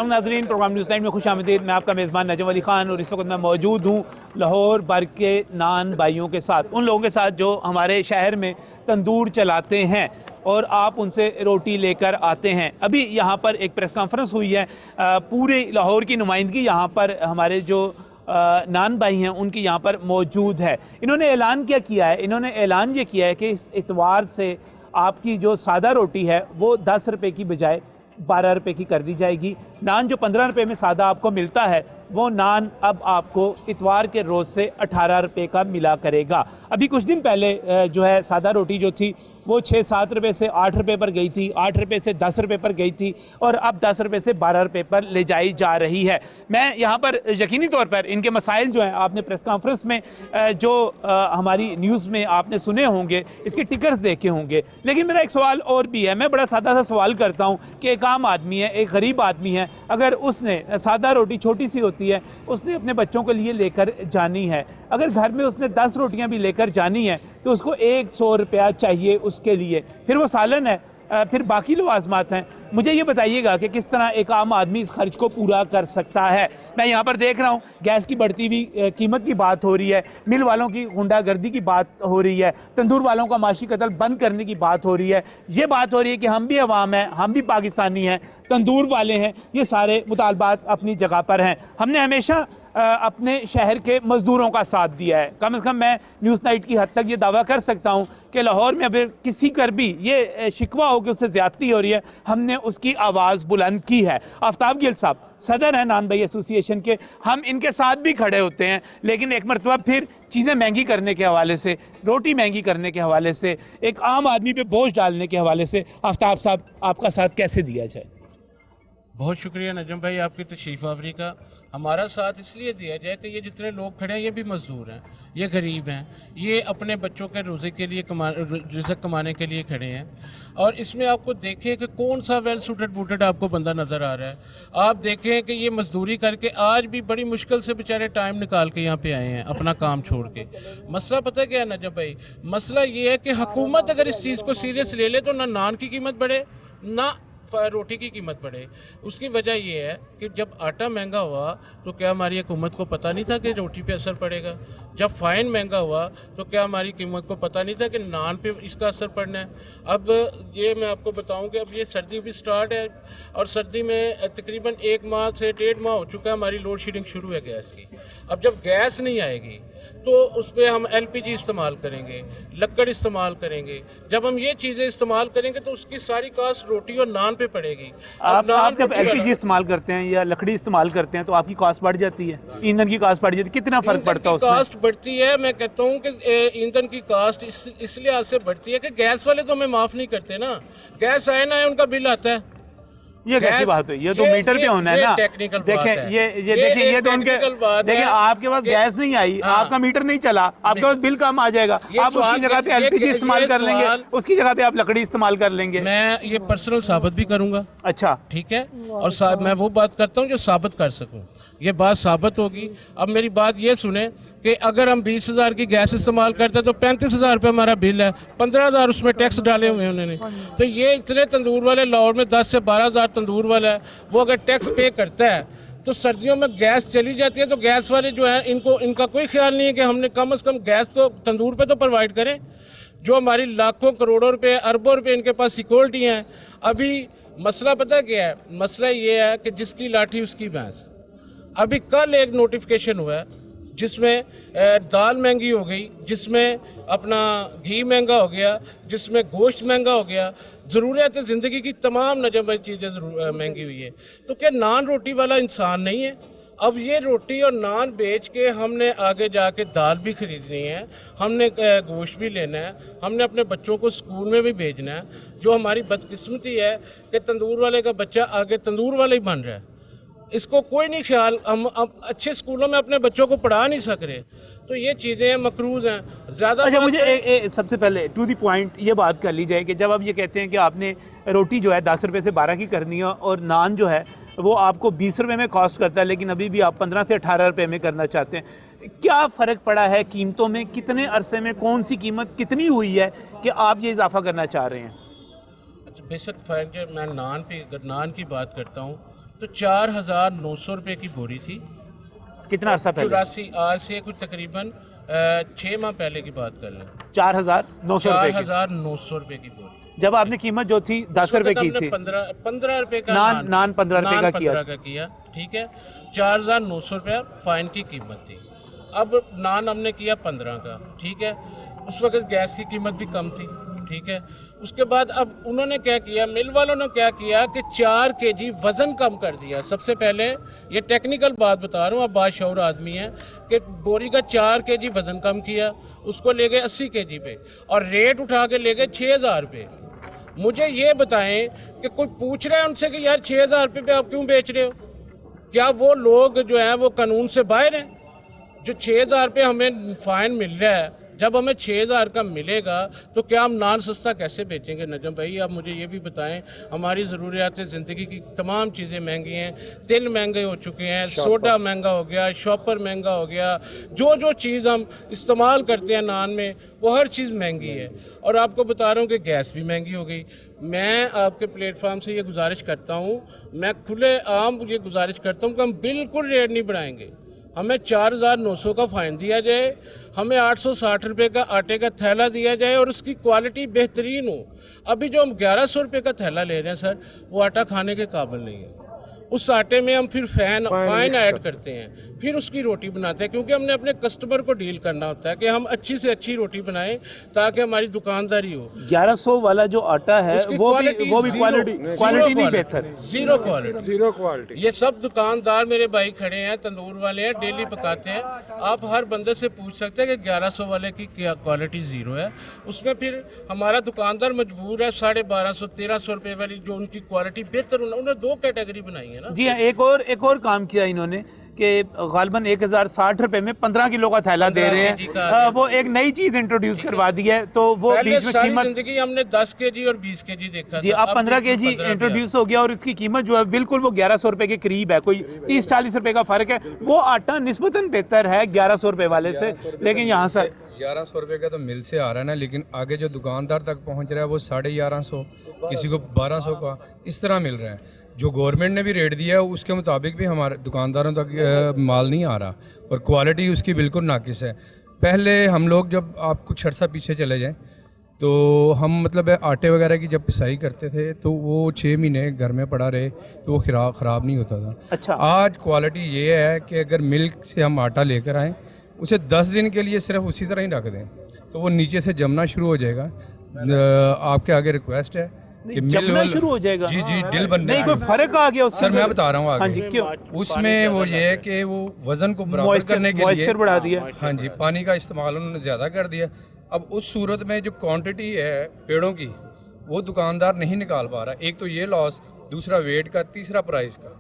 नाज़रीन, programme news night में खुश आमदीद। मैं आपका मेज़बान नजम अली ख़ान और इस वक्त मैं मौजूद हूँ लाहौर भर के नान भाइयों के साथ, उन लोगों के साथ जो हमारे शहर में तंदूर चलाते हैं और आप उनसे रोटी लेकर आते हैं। अभी यहाँ पर एक प्रेस कॉन्फ्रेंस हुई है, पूरे लाहौर की नुमाइंदगी यहाँ पर हमारे जो नान भाई हैं उनकी यहाँ पर मौजूद है। इन्होंने ऐलान क्या किया है? इन्होंने ऐलान ये किया है कि इस इतवार से आपकी जो सादा रोटी है वो 10 रुपये की बजाय 12 रुपये की कर दी जाएगी। नान जो 15 रुपये में सादा आपको मिलता है वो नान अब आपको इतवार के रोज़ से 18 रुपये का मिला करेगा। अभी कुछ दिन पहले जो है सादा रोटी जो थी वो 6-7 रुपये से 8 रुपये पर गई थी, 8 रुपये से 10 रुपये पर गई थी और अब 10 रुपये से 12 रुपये पर ले जाई जा रही है। मैं यहाँ पर यकीनी तौर पर इनके मसाइल जो हैं आपने प्रेस कॉन्फ्रेंस में जो हमारी न्यूज़ में आपने सुने होंगे, इसके टिकर्स देखे होंगे, लेकिन मेरा एक सवाल और भी है। मैं बड़ा सादा सा सवाल करता हूँ कि एक आम आदमी है, एक गरीब आदमी है, अगर उसने सादा रोटी छोटी सी होती है, उसने अपने बच्चों के लिए लेकर जानी है, अगर घर में उसने 10 रोटियां भी लेकर जानी है तो उसको 100 रुपया चाहिए उसके लिए, फिर वो सालन है, फिर बाकी लवाजमात हैं। मुझे ये बताइएगा कि किस तरह एक आम आदमी इस खर्च को पूरा कर सकता है। मैं यहाँ पर देख रहा हूँ गैस की बढ़ती हुई कीमत की बात हो रही है, मिल वालों की गुंडागर्दी की बात हो रही है, तंदूर वालों का माशी कत्ल बंद करने की बात हो रही है, ये बात हो रही है कि हम भी अवाम हैं, हम भी पाकिस्तानी हैं, तंदूर वाले हैं। ये सारे मुतालबात अपनी जगह पर हैं। हमने हमेशा अपने शहर के मज़दूरों का साथ दिया है। कम से कम मैं न्यूज़ नाइट की हद तक ये दावा कर सकता हूँ कि लाहौर में अगर किसी कर भी ये शिकवा हो कि उससे ज़्यादती हो रही है, हमने उसकी आवाज़ बुलंद की है। आफ्ताब गिल साहब सदर हैं नान भाई एसोसिएशन के, हम इनके साथ भी खड़े होते हैं, लेकिन एक मरतबा फिर चीज़ें महंगी करने के हवाले से, रोटी महंगी करने के हवाले से, एक आम आदमी पे बोझ डालने के हवाले से आफ्ताब साहब आपका साथ कैसे दिया जाए? बहुत शुक्रिया नजम भाई आपकी तशरीफ़ आवरी का। हमारा साथ इसलिए दिया जाए कि ये जितने लोग खड़े हैं ये भी मजदूर हैं, ये गरीब हैं, ये अपने बच्चों के रोज़े के लिए रिज़्क़ कमाने के लिए खड़े हैं। और इसमें आपको देखें कि कौन सा वेल सूटेड बूटेड आपको बंदा नज़र आ रहा है। आप देखें कि ये मजदूरी करके आज भी बड़ी मुश्किल से बेचारे टाइम निकाल के यहाँ पे आए हैं अपना काम छोड़ के। मसला पता क्या है नजम भाई, मसला ये है कि हुकूमत अगर इस चीज़ को सीरियस ले ले तो ना नान की कीमत बढ़े ना रोटी की कीमत बढ़े। उसकी वजह यह है कि जब आटा महंगा हुआ तो क्या हमारी हुकूमत को पता नहीं था कि रोटी पे असर पड़ेगा? जब फ़ाइन महंगा हुआ तो क्या हमारी हुकूमत को पता नहीं था कि नान पे इसका असर पड़ना है? अब ये मैं आपको बताऊं कि अब ये सर्दी भी स्टार्ट है और सर्दी में तकरीबन 1 माह से 1.5 माह हो चुका है हमारी लोड शेडिंग शुरू है गैस की। अब जब गैस नहीं आएगी तो उस पर हम LPG इस्तेमाल करेंगे, लकड़ इस्तेमाल करेंगे। जब हम ये चीज़ें इस्तेमाल करेंगे तो उसकी सारी कास्ट रोटी और नान पे पड़ेगी। आप जब LPG इस्तेमाल करते हैं या लकड़ी इस्तेमाल करते हैं तो आपकी कास्ट बढ़ जाती है, ईंधन की कास्ट बढ़ जाती है, कितना फ़र्क पड़ता है उसमें? कास्ट बढ़ती है। मैं कहता हूँ कि ईंधन की कास्ट इस लिहाज से बढ़ती है कि गैस वाले तो हमें माफ़ नहीं करते ना, गैस आए ना आए उनका बिल आता है। ये कैसी बात है? ये तो मीटर पे होना है ना। देखें ये देखें, ये तो उनके देखें, आपके पास गैस नहीं आई, आपका मीटर नहीं चला, आपके पास बिल कम आ जाएगा, आप उसकी जगह पे LPG इस्तेमाल कर लेंगे, उसकी जगह पे आप लकड़ी इस्तेमाल कर लेंगे। मैं ये पर्सनल साबित भी करूंगा। अच्छा, ठीक है। और मैं वो बात करता हूँ जो साबित कर सकूँ, ये बात साबित होगी। अब मेरी बात ये सुने कि अगर हम 20,000 की गैस इस्तेमाल करते हैं तो 35,000 रुपये हमारा बिल है, 15,000 उसमें टैक्स डाले हुए हैं उन्होंने। तो ये इतने तंदूर वाले लाहौर में 10 से 12,000 तंदूर वाला है, वो अगर टैक्स पे करता है तो सर्दियों में गैस चली जाती है तो गैस वाले जो है इनका कोई ख्याल नहीं है कि हमने कम से कम गैस तो तंदूर पे तो प्रोवाइड करें। जो हमारी लाखों करोड़ों रुपये अरबों रुपये इनके पास सिक्योरिटी हैं। अभी मसला पता क्या है? मसला ये है कि जिसकी लाठी उसकी भैंस। अभी कल एक नोटिफिकेशन हुआ है जिसमें दाल महंगी हो गई, जिसमें अपना घी महंगा हो गया, जिसमें गोश्त महंगा हो गया, ज़रूरियात ज़िंदगी की तमाम नजम चीज़ें महंगी हुई है। तो क्या नान रोटी वाला इंसान नहीं है? अब ये रोटी और नान बेच के हमने आगे जाके दाल भी ख़रीदनी है, हमने गोश्त भी लेना है, हमने अपने बच्चों को स्कूल में भी भेजना है। जो हमारी बदकिस्मती है कि तंदूर वाले का बच्चा आगे तंदूर वाला ही बन रहा है, इसको कोई नहीं ख्याल। हम अब अच्छे स्कूलों में अपने बच्चों को पढ़ा नहीं सक रहे, तो ये चीज़ें मकरूज हैं ज़्यादा। अच्छा, मुझे सबसे पहले टू द पॉइंट ये बात कर ली जाए कि जब आप ये कहते हैं कि आपने रोटी जो है 10 रुपये से 12 की करनी है और नान जो है वो आपको 20 रुपये में कॉस्ट करता है, लेकिन अभी भी आप 15 से 18 रुपये में करना चाहते हैं, क्या फ़र्क पड़ा है कीमतों में? कितने अरसे में कौन सी कीमत कितनी हुई है कि आप ये इजाफा करना चाह रहे हैं? अच्छा, बेशक फ़र्क है। मैं नान की बात करता हूँ तो 4,900 रुपये की बोरी थी। कितना अर्सा पहले? 84 आज से कुछ तकरीबन 6 माह पहले की बात कर लें। 4,900 रुपये की। 4,900 रुपये की बोरी। जब आपने कीमत जो थी 10 रुपए की थी, 15 रुपये का नान 15 रुपए का किया, ठीक है। 4,900 रुपया फाइन की कीमत थी। अब नान हमने किया 15 का, ठीक है। उस वक्त गैस की कीमत भी कम थी, ठीक है। उसके बाद अब उन्होंने क्या किया, मिल वालों ने क्या किया कि 4 kg वज़न कम कर दिया। सबसे पहले ये टेक्निकल बात बता रहा हूँ, आप बाशऊर आदमी हैं, कि बोरी का 4 kg वज़न कम किया, उसको ले गए 80 kg पे और रेट उठा के ले गए 6,000 रुपये। मुझे ये बताएं कि कोई पूछ रहा है उनसे कि यार 6,000 रुपये पे आप क्यों बेच रहे हो? क्या वो लोग जो हैं वो कानून से बाहर हैं? जो 6,000 रुपये हमें फ़ाइन मिल रहा है, जब हमें 6,000 का मिलेगा तो क्या हम नान सस्ता कैसे बेचेंगे? नजम भाई आप मुझे ये भी बताएं, हमारी ज़रूरियात ज़िंदगी की तमाम चीज़ें महंगी हैं, तेल महंगे हो चुके हैं, सोडा महंगा हो गया, शॉपर महंगा हो गया, जो चीज़ हम इस्तेमाल करते हैं नान में वो हर चीज़ महंगी है। और आपको बता रहा हूँ कि गैस भी महंगी हो गई। मैं आपके प्लेटफार्म से ये गुजारिश करता हूँ, मैं खुले आम ये गुजारिश करता हूँ कि हम बिल्कुल रेट नहीं बढ़ाएंगे। हमें 4,900 का फ़ाइन दिया जाए, हमें 860 रुपये का आटे का थैला दिया जाए और उसकी क्वालिटी बेहतरीन हो। अभी जो हम 1,100 रुपये का थैला ले रहे हैं सर, वो आटा खाने के काबिल नहीं है। उस आटे में हम फिर फाइन ऐड करते हैं, फिर उसकी रोटी बनाते हैं, क्योंकि हमने अपने कस्टमर को डील करना होता है कि हम अच्छी से अच्छी रोटी बनाएं ताकि हमारी दुकानदारी हो। 1100 वाला जो आटा है वो भी क्वालिटी नहीं बेहतर, जीरो क्वालिटी। ये सब दुकानदार मेरे भाई खड़े हैं, तंदूर वाले हैं, डेली पकाते हैं। आप हर बंदे से पूछ सकते हैं कि 1100 वाले की क्या क्वालिटी ज़ीरो है। उसमें फिर हमारा दुकानदार मजबूर है 1,250-1,300 रुपये वाली जो उनकी क्वालिटी बेहतर, उन्होंने 2 कैटेगरी बनाई है ना। जी हाँ, एक और काम किया इन्होंने कि गालबन 1,060 रुपए में 15 किलो का थैला दे रहे हैं। वो एक नई चीज इंट्रोड्यूस करवा दी है, तो वो बीच में कीमत जिंदगी हमने 10 kg और 20 kg देखा जी, अब 15 kg इंट्रोड्यूस हो गया और इसकी कीमत जो है बिल्कुल वो 1,100 रुपए के करीब है, कोई 30-40 रुपए का फर्क है। वो आटा निस्बतन बेहतर है 1,100 रुपए वाले से, लेकिन यहाँ सर 1,100 रुपये का तो मिल से आ रहा है ना, लेकिन आगे जो दुकानदार तक पहुंच रहा है वो 1,150, किसी को 1,200 का इस तरह मिल रहा है। जो गवर्नमेंट ने भी रेट दिया है उसके मुताबिक भी हमारे दुकानदारों तक माल नहीं आ रहा और क्वालिटी उसकी बिल्कुल नाकिस है। पहले हम लोग जब आप कुछ अर्सा पीछे चले जाएं तो हम मतलब आटे वगैरह की जब पिसाई करते थे तो वो 6 महीने घर में पड़ा रहे तो वो ख़राब नहीं होता था। अच्छा, आज क्वालिटी ये है कि अगर मिल्क से हम आटा लेकर आएँ, उसे 10 दिन के लिए सिर्फ उसी तरह ही रख दें तो वो नीचे से जमना शुरू हो जाएगा। आपके आगे रिक्वेस्ट है कि जमना शुरू हो जाएगा। जी डिल बनने नहीं, कोई फर्क आ गया उससे? सर मैं बता रहा हूँ आगे। हाँ जी, क्यों? उसमें वो ये है कि वो वजन को बराबर करने के लिए मॉइस्चर बढ़ा दिया। हाँ जी, पानी का इस्तेमाल उन्होंने ज़्यादा कर दिया। अब उस सूरत में जो क्वांटिटी है पेड़ों की वो दुकानदार नहीं निकाल पा रहा। एक तो ये लॉस, दूसरा वेट का, तीसरा प्राइस का।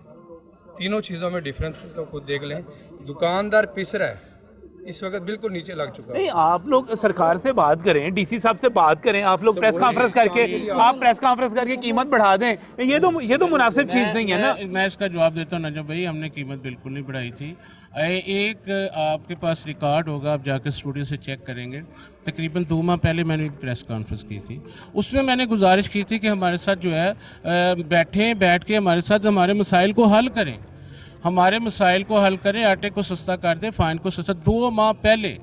तीनों चीज़ों में डिफरेंस तो खुद देख लें। दुकानदार पिस रहा है, इस वक्त बिल्कुल नीचे लग चुका है। नहीं, आप लोग सरकार से बात करें, डीसी साहब से बात करें, आप लोग प्रेस कॉन्फ्रेंस करके कीमत बढ़ा दें। ये तो मुनासिब चीज़ नहीं है ना। मैं इसका जवाब देता हूँ नजम भाई, हमने कीमत बिल्कुल नहीं बढ़ाई थी। एक आपके पास रिकॉर्ड होगा, आप जाकर स्टूडियो से चेक करेंगे, तकरीबन 2 माह पहले मैंने एक प्रेस कॉन्फ्रेंस की थी। उसमें मैंने गुजारिश की थी कि हमारे साथ जो है बैठ के हमारे साथ हमारे मसाइल को हल करें, हमारे मसाइल को हल करें, आटे को सस्ता कर दें, फ़ाइन को सस्ता। 2 माह पहले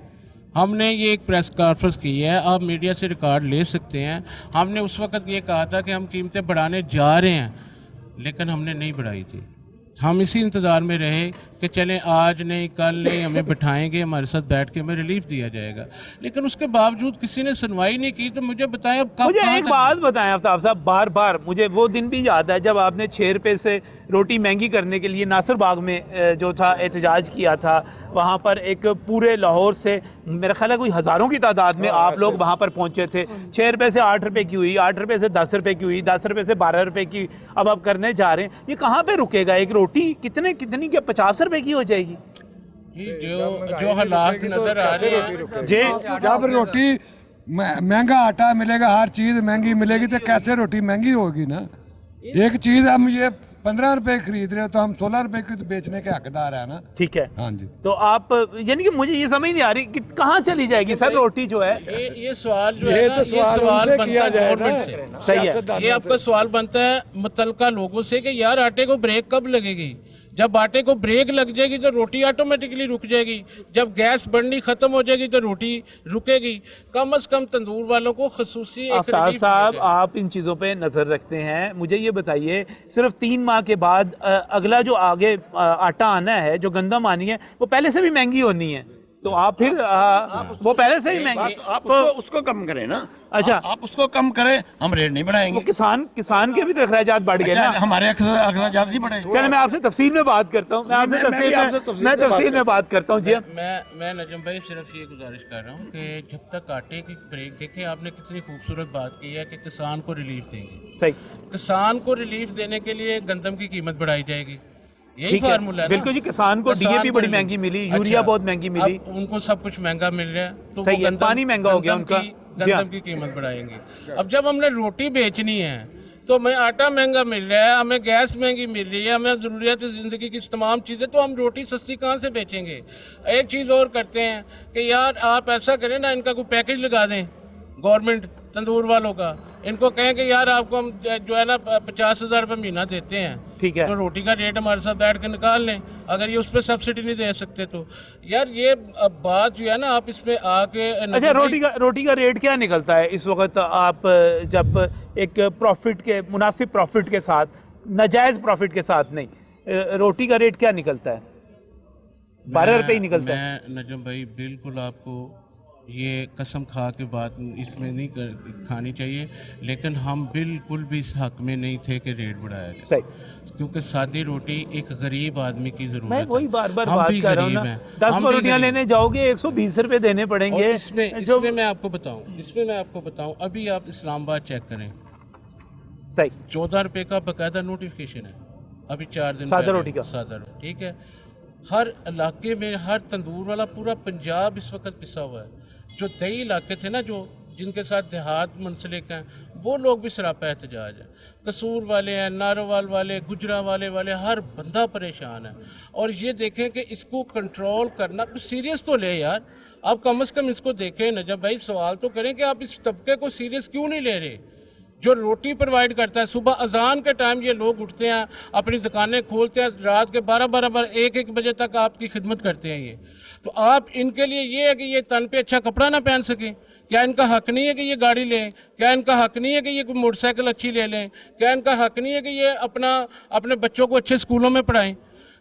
हमने ये एक प्रेस कॉन्फ्रेंस की है, आप मीडिया से रिकॉर्ड ले सकते हैं। हमने उस वक्त ये कहा था कि हम कीमतें बढ़ाने जा रहे हैं, लेकिन हमने नहीं बढ़ाई थी। हम इसी इंतज़ार में रहे कि चलें आज नहीं कल नहीं, हमें बिठाएंगे, हमारे साथ बैठ के हमें रिलीफ दिया जाएगा, लेकिन उसके बावजूद किसी ने सुनवाई नहीं की। तो मुझे बताएं अब कब, मुझे एक बात बताएं आफ्ताब साहब, बार मुझे वो दिन भी याद है जब आपने 6 रुपये से रोटी महंगी करने के लिए नासिर बाग में जो था एहतजाज किया था। वहाँ पर एक पूरे लाहौर से मेरा ख्याल है कोई हज़ारों की तादाद में आप लोग वहाँ पर पहुँचे थे। 6 रुपये से 8 रुपये की हुई, 8 रुपये से 10 रुपये की हुई, 10 रुपये से 12 रुपये की अब आप करने जा रहे हैं। ये कहाँ पे रुकेगा? एक रोटी कितनी क्या 50 रुपये की हो जाएगी? जो हालात नजर आ रहे हैं जी, जब रोटी महंगा आटा मिलेगा, हर चीज़ महंगी मिलेगी तो कैसे रोटी महंगी होगी ना। एक चीज़ हम ये 15 रुपए खरीद रहे हो तो हम 16 रुपए की तो बेचने के हकदार है ना। ठीक है, हाँ जी। तो आप यानी कि मुझे ये समझ नहीं आ रही कि कहाँ चली जाएगी सर रोटी जो है। ये सवाल जो है ये ना, तो सवाल सवाल उनसे बनता किया है जाए गवर्नमेंट ना। से। सही है। सियासतदानों ये आपका सवाल बनता है मुतलका लोगों से कि यार आटे को ब्रेक कब लगेगी। जब आटे को ब्रेक लग जाएगी तो रोटी ऑटोमेटिकली रुक जाएगी, जब गैस बढ़नी खत्म हो जाएगी तो रोटी रुकेगी। कम से कम तंदूर वालों को खसूसी एक आफ्ताब रिलीफ साहब मिलेगा। आप इन चीज़ों पे नज़र रखते हैं, मुझे ये बताइए सिर्फ 3 माह के बाद अगला जो आगे आटा आना है, जो गंदम आनी है, वो पहले से भी महंगी होनी है, तो आप फिर वो पहले से ही महंगी। आप तो उसको कम करें ना। अच्छा। आप उसको कम करें, हम रेट नहीं बढ़ाएंगे। वो किसान के भी तो अखराजात बढ़ गए अच्छा, ना। हमारे अखराजात नहीं बढ़े। चलो मैं आपसे तफसील में बात करता हूँ, मैं तफसील में बात करता हूँ जी। मैं नजम भाई सिर्फ ये गुजारिश कर रहा हूँ कि जब तक आटे की ब्रेक देखें, आपने कितनी खूबसूरत बात की है कि किसान को रिलीफ देंगे। सही, किसान को रिलीफ देने के लिए गंदम की कीमत बढ़ाई जाएगी, यही ठीक है, फार्मूला है ना? बिल्कुल जी। किसान को किसान डीएपी को बड़ी रिलीफ। महंगी मिली, अच्छा, यूरिया बहुत महंगी मिली, अब उनको सब कुछ महंगा मिल रहा है तो सही वो है, गंदम पानी महंगा हो गया गंदम उनका। की- जी हाँ। गंदम की कीमत बढ़ाएंगे। अब जब हमने रोटी बेचनी है तो हमें आटा महंगा मिल रहा है, हमें गैस महंगी मिल रही है, हमें ज़रूरियात ज़िंदगी की तमाम चीज़ें, तो हम रोटी सस्ती कहाँ से बेचेंगे। एक चीज़ और करते हैं कि यार आप ऐसा करें ना, इनका कोई पैकेज लगा दें गवर्नमेंट तंदूर वालों का, इनको कहें कि यार आपको हम जो है ना 50,000 रुपये महीना देते हैं, ठीक है। तो रोटी का रेट हमारे साथ बैठ के निकाल लें। अगर ये उस पर सब्सिडी नहीं दे सकते तो यार ये बात जो है ना, आप इसमें आके अच्छा रोटी का रेट क्या निकलता है इस वक्त? आप जब एक प्रॉफिट के मुनासिब प्रॉफिट के साथ, नाजायज़ प्रॉफिट के साथ नहीं, रोटी का रेट क्या निकलता है? 12 रुपये ही निकलता है। मैं नजम भाई बिल्कुल आपको ये कसम खा के बात इसमें नहीं खानी चाहिए, लेकिन हम बिल्कुल भी इस हक में नहीं थे कि रेट बढ़ाया जाए, सही, क्योंकि सादी रोटी एक गरीब आदमी की जरूरत मैं है। वही बार बार हम बात भी कर रहा हूँ गरीब ना। हैं, 10 हम भी रोटियां गरीब लेने जाओगे 120 रुपए देने और पड़ेंगे। इसमें मैं आपको बताऊं, अभी आप इस्लामाबाद चेक करें, सही, 14 रुपए का बकायदा नोटिफिकेशन है अभी 4 दिन सादा पहले। रोटी का। सादा रोटी, ठीक है। हर इलाके में हर तंदूर वाला पूरा पंजाब इस वक्त पिसा हुआ है। जो दही इलाके थे ना, जो जिनके साथ देहात मुंसलिक हैं, वो लोग भी सरापा एहतजाज है। कसूर वाले हैं, नारोवाल वाले, गुजरा वाले हर बंदा परेशान है। और ये देखें कि इसको कंट्रोल करना कुछ सीरियस तो ले यार, आप कम से कम इसको देखें। नजब भाई सवाल तो करें कि आप इस तबके को सीरियस क्यों नहीं ले रहे, जो रोटी प्रोवाइड करता है। सुबह अजान के टाइम ये लोग उठते हैं, अपनी दुकानें खोलते हैं, रात के 12 1 बजे तक आपकी खिदमत करते हैं ये। तो आप इनके लिए ये है कि ये तन पे अच्छा कपड़ा ना पहन सकें? क्या इनका हक नहीं है कि ये गाड़ी लें? क्या इनका हक नहीं है कि ये कोई मोटरसाइकिल अच्छी ले लें? क्या इनका हक नहीं है कि ये अपने बच्चों को अच्छे स्कूलों में पढ़ाएं?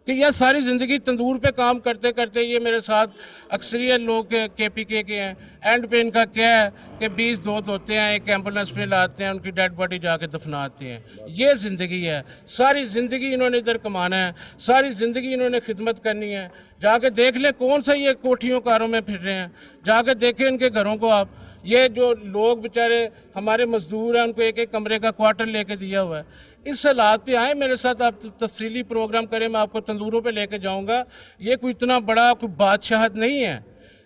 कि यह सारी ज़िंदगी तंदूर पे काम करते करते ये मेरे साथ अक्सरियत लोग KPK के हैं, एंड पे इनका क्या है कि 20 दूध होते हैं, एक एम्बुलेंस में लाते हैं, उनकी डेड बॉडी जाके दफनाते हैं। ये ज़िंदगी है, सारी ज़िंदगी इन्होंने इधर कमाना है, सारी ज़िंदगी इन्होंने खिदमत करनी है। जाके देख लें कौन सा ये कोठियों कारों में फिर रहे हैं, जाके देखें इनके घरों को आप। ये जो लोग बेचारे हमारे मजदूर हैं, उनको एक एक कमरे का क्वार्टर लेके दिया हुआ है। इस हालात पे आए मेरे साथ, आप तफसीली प्रोग्राम करें, मैं आपको तंदूरों पे लेके जाऊंगा। ये कोई इतना बड़ा कोई बादशाहत नहीं है,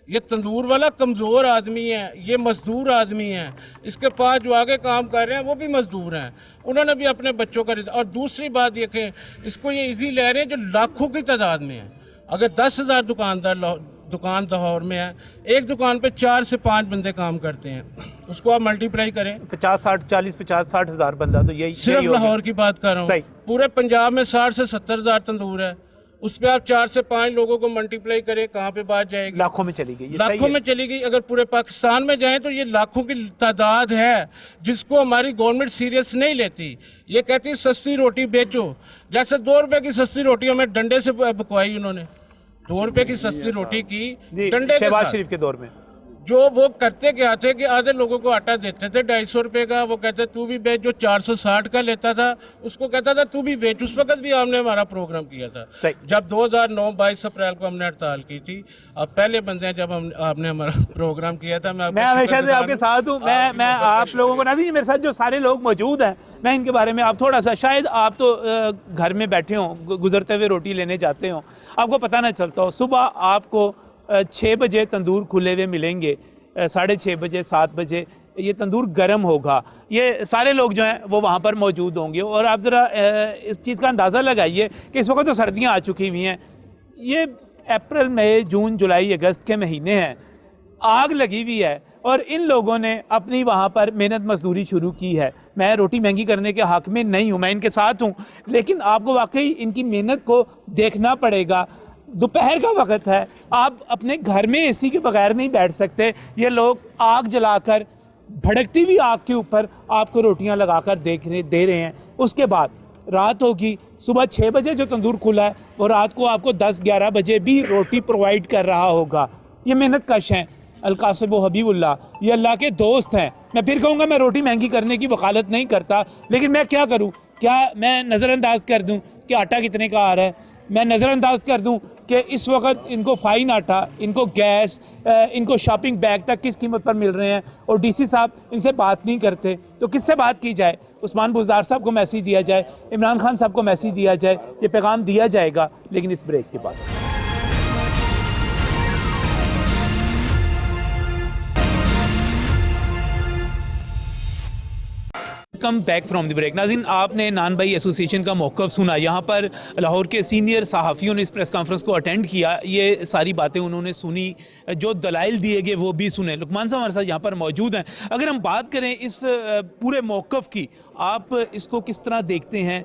ये तंदूर वाला कमज़ोर आदमी है, ये मजदूर आदमी है। इसके पास जो आगे काम कर रहे हैं वो भी मजदूर हैं, उन्होंने भी अपने बच्चों का। और दूसरी बात ये कि इसको ये ईजी ले रहे हैं जो लाखों की तादाद में है। अगर 10,000 दुकान लाहौर में है, एक दुकान पे 4 से 5 बंदे काम करते हैं, उसको आप मल्टीप्लाई करें 50-60 हज़ार बंदा, तो यही सिर्फ लाहौर की बात कर रहा सही। हूँ। पूरे पंजाब में 60 से 70 हज़ार तंदूर है, उस पर आप 4 से 5 लोगों को मल्टीप्लाई करें, कहाँ पे बात जाएगी? लाखों में चली गई, ये सही लाखों है। में चली गई। अगर पूरे पाकिस्तान में जाएं तो ये लाखों की तादाद है, जिसको हमारी गवर्नमेंट सीरियस नहीं लेती। ये कहती है सस्ती रोटी बेचो, जैसे 2 रुपए की सस्ती रोटी हमें डंडे से बकवाई उन्होंने। 2 रुपए की सस्ती रोटी की डंडे के शहबाज साथ। शरीफ के दौर में जो वो करते क्या थे कि आधे लोगों को आटा देते थे 250 रुपए का, वो कहते तू भी बेच। जो 460 का लेता था उसको कहता था तू भी बेच। उस वक्त भी हमने हमारा प्रोग्राम किया था, जब 2009 22 अप्रैल को हमने हड़ताल की थी। अब पहले बंदे हैं जब आपने हमारा प्रोग्राम किया था। मैं हमेशा से आपके साथ हूँ। मैं आप लोगों को ना दीजिए, मेरे साथ जो सारे लोग मौजूद हैं, मैं इनके बारे में आप थोड़ा सा, शायद आप तो घर में बैठे हों, गुजरते हुए रोटी लेने जाते हों, आपको पता ना चलता हो। सुबह आपको 6 बजे तंदूर खुले हुए मिलेंगे, 6:30 बजे 7 बजे ये तंदूर गर्म होगा, ये सारे लोग जो हैं वो वहाँ पर मौजूद होंगे। और आप ज़रा इस चीज़ का अंदाज़ा लगाइए कि इस वक्त तो सर्दियाँ आ चुकी हुई हैं, ये अप्रैल मई जून जुलाई अगस्त के महीने हैं, आग लगी हुई है और इन लोगों ने अपनी वहाँ पर मेहनत मजदूरी शुरू की है। मैं रोटी महंगी करने के हक़ में नहीं हूँ, मैं इनके साथ हूँ, लेकिन आपको वाकई इनकी मेहनत को देखना पड़ेगा। दोपहर का वक्त है, आप अपने घर में एसी के बगैर नहीं बैठ सकते। ये लोग आग जलाकर, भड़कती हुई आग के ऊपर आपको रोटियां लगाकर दे रहे हैं। उसके बाद रात होगी, सुबह 6 बजे जो तंदूर खुला है वो रात को आपको 10-11 बजे भी रोटी प्रोवाइड कर रहा होगा। ये मेहनत कश हैं, अलकासिब व हबीबुल्लाह, ये अल्लाह के दोस्त हैं। मैं फिर कहूँगा मैं रोटी महंगी करने की वकालत नहीं करता, लेकिन मैं क्या करूँ? क्या मैं नज़रअंदाज कर दूँ कि आटा कितने का आ रहा है? मैं नज़रअंदाज कर दूं कि इस वक्त इनको फ़ाइन आटा, इनको गैस, इनको शॉपिंग बैग तक किस कीमत पर मिल रहे हैं और डीसी साहब इनसे बात नहीं करते, तो किससे बात की जाए? उस्मान बुज़दार साहब को मैसेज दिया जाए, इमरान खान साहब को मैसेज दिया जाए, ये पैगाम दिया जाएगा। लेकिन इस ब्रेक के बाद come back from the break. नाज़रीन, आपने नान भाई एसोसिएशन का मौक़िफ़ सुना, यहाँ पर लाहौर के सीनियर सहाफ़ियों ने इस प्रेस कॉन्फ्रेंस को अटेंड किया, ये सारी बातें उन्होंने सुनी, जो दलाइल दिए गए वो भी सुने। लुकमान साहब हमारे साथ यहाँ पर मौजूद हैं। अगर हम बात करें इस पूरे मौक़िफ़ की, आप इसको किस तरह देखते हैं?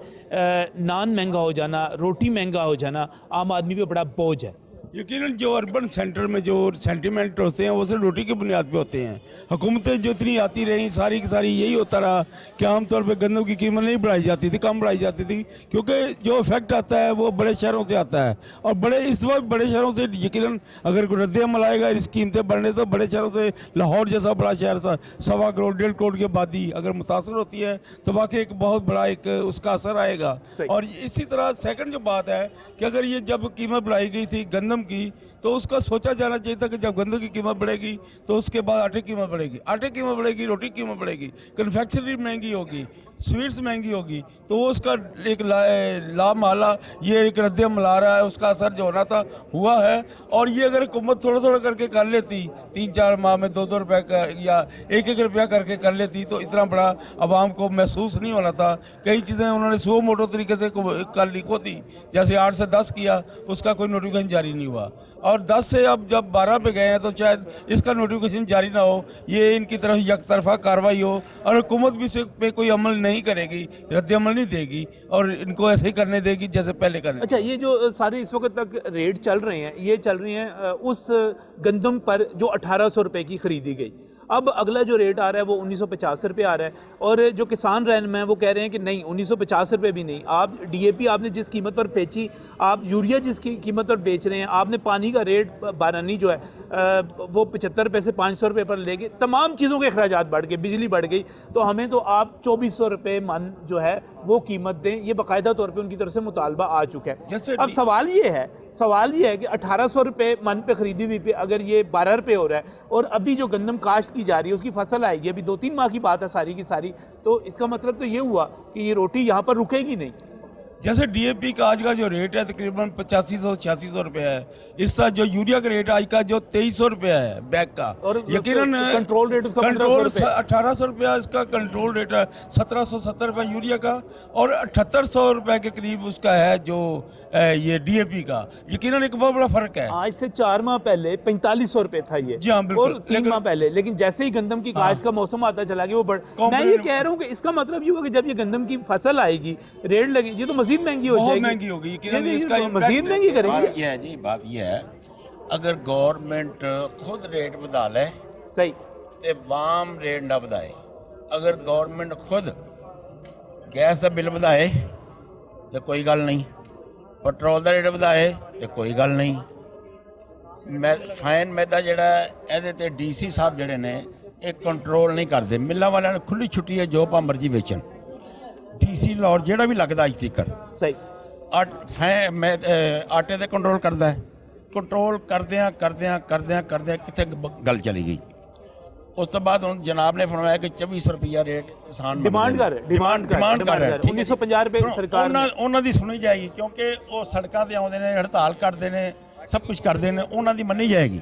नान महंगा हो जाना, रोटी महंगा हो जाना आम आदमी पे बड़ा बोझ है। यकीनन जो अर्बन सेंटर में जो सेंटीमेंट होते हैं वो सिर्फ रोटी की बुनियाद पे होते हैं। हुकूमतें जो इतनी आती रहीं सारी की सारी यही होता रहा कि आमतौर पे गंदम की कीमत नहीं बढ़ाई जाती थी, कम बढ़ाई जाती थी, क्योंकि जो इफेक्ट आता है वो बड़े शहरों से आता है। और इस वक्त बड़े शहरों से यकीनन अगर कोई रद्द-ए-अमल आएगा इस कीमतें बढ़ने, तो बड़े शहरों से लाहौर जैसा बड़ा शहर 1.25 करोड़ 1.5 करोड़ की आबादी अगर मुतासर होती है तो वाकई एक बहुत बड़ा एक उसका असर आएगा। और इसी तरह सेकंड जो बात है कि अगर ये जब कीमत बढ़ाई गई थी गंदम की, तो उसका सोचा जाना चाहिए था कि जब गंदम की कीमत बढ़ेगी तो उसके बाद आटे की कीमत बढ़ेगी, आटे की कीमत बढ़ेगी, रोटी की कीमत बढ़ेगी, कन्फेक्शनरी महंगी होगी, स्वीट्स महंगी होगी, तो वो उसका एक लामाला ये एक रद्द-ए-अमल आ रहा है, उसका असर जो होना था हुआ है। और ये अगर हुकूमत थोड़ा थोड़ा करके कर लेती, 3-4 माह में 2-2 रुपये का या 1-1 रुपया करके कर लेती, तो इतना बड़ा आवाम को महसूस नहीं होना था। कई चीज़ें उन्होंने सो मोटो तरीके से कर ली होती, जैसे 8 से 10 किया, उसका कोई नोटिफिकेशन जारी नहीं हुआ, और 10 से अब जब 12 पे गए हैं तो शायद इसका नोटिफिकेशन जारी ना हो, ये इनकी तरफ यकतरफा कार्रवाई हो और हुकूमत भी इस पे कोई अमल नहीं करेगी, रद्द-ए-अमल नहीं देगी और इनको ऐसे ही करने देगी जैसे पहले करने। अच्छा, ये जो सारे इस वक्त तक रेट चल रहे हैं, ये चल रही हैं उस गंदम पर जो 1800 रुपये की ख़रीदी गई। अब अगला जो रेट आ रहा है वो 1950 रुपये आ रहा है, और जो किसान रहनुमा हैं वो कह रहे हैं कि नहीं, 1950 रुपये भी नहीं, आप DAP आपने जिस कीमत पर बेची, आप यूरिया जिस कीमत पर बेच रहे हैं, आपने पानी का रेट बारानी जो है वो 75 रुपये से 500 रुपये पर ले गए, तमाम चीज़ों के अखराजात बढ़ गए, बिजली बढ़ गई, तो हमें तो आप 2400 रुपये मन जो है वो कीमत दें, ये बाकायदा तौर पर उनकी तरफ से मुतालबा आ चुका है। अब सवाल ये है कि 1800 रुपये मन पे खरीदी हुई पे अगर ये 12 रुपये हो रहा है, और अभी जो गंदम काश्त की जा रही है उसकी फसल आएगी, अभी 2-3 माह की बात है सारी की सारी, तो इसका मतलब तो ये हुआ कि ये रोटी यहाँ पर रुकेगी नहीं। जैसे DAP का आज का जो रेट है तकरीबन 8500-8600 रुपये है, इसका जो यूरिया का रेट आज का जो 2300 रुपये है बैग का, और यकीनन कंट्रोल रेट उसका कंट्रोल 1800 रुपया इसका कंट्रोल रेट है, 1770 रुपये यूरिया का और 7800 रुपये के करीब उसका है जो ये DAP का। यकीनन एक बहुत बड़ा फर्क है। आज से 4 माह पहले 4500 रुपये था ये, जी हाँ बिल्कुल, और 3 माह पहले, लेकिन जैसे ही गंदम की काश्त का मौसम आता चला गया वो मैं ये कह रहा हूँ कि इसका मतलब ये हुआ कि जब ये गंदम की फसल आएगी, रेट लगी, ये तो मजीद महंगी हो जाएगी, महंगी होगी, इसका मजीद महंगी करेंगे। ये है जी, बात ये है, अगर गवर्नमेंट खुद रेट बता ले सही ते वाम रेट ना बढ़ाए। अगर गवर्नमेंट खुद गैस का बिल बढ़ाए तो कोई गल नहीं, पेट्रोल का रेट बढ़ाए तो कोई गल नहीं। फाइन मैदा जड़ा ये DC साहब जड़े ने एक कंट्रोल नहीं करते, मिलों वाले ने खुली छुट्टी है जो पा मर्जी बेचन, DC लाहौर जेड़ा भी लगता अज तक सही आटे ते कंट्रोल करता है, कंट्रोल करदे कितने गल चली गई। उस तो बाद हुण जनाब ने फरमाया कि 2400 रुपया रेट किसान डिमांड कर रहे 1950 रुपये सरकार उन्होंने दी सुनी जाएगी, क्योंकि वो सड़कों पर आउंदे ने, हड़ताल करते हैं, सब कुछ करते हैं, उन्होंने दी मनी जाएगी।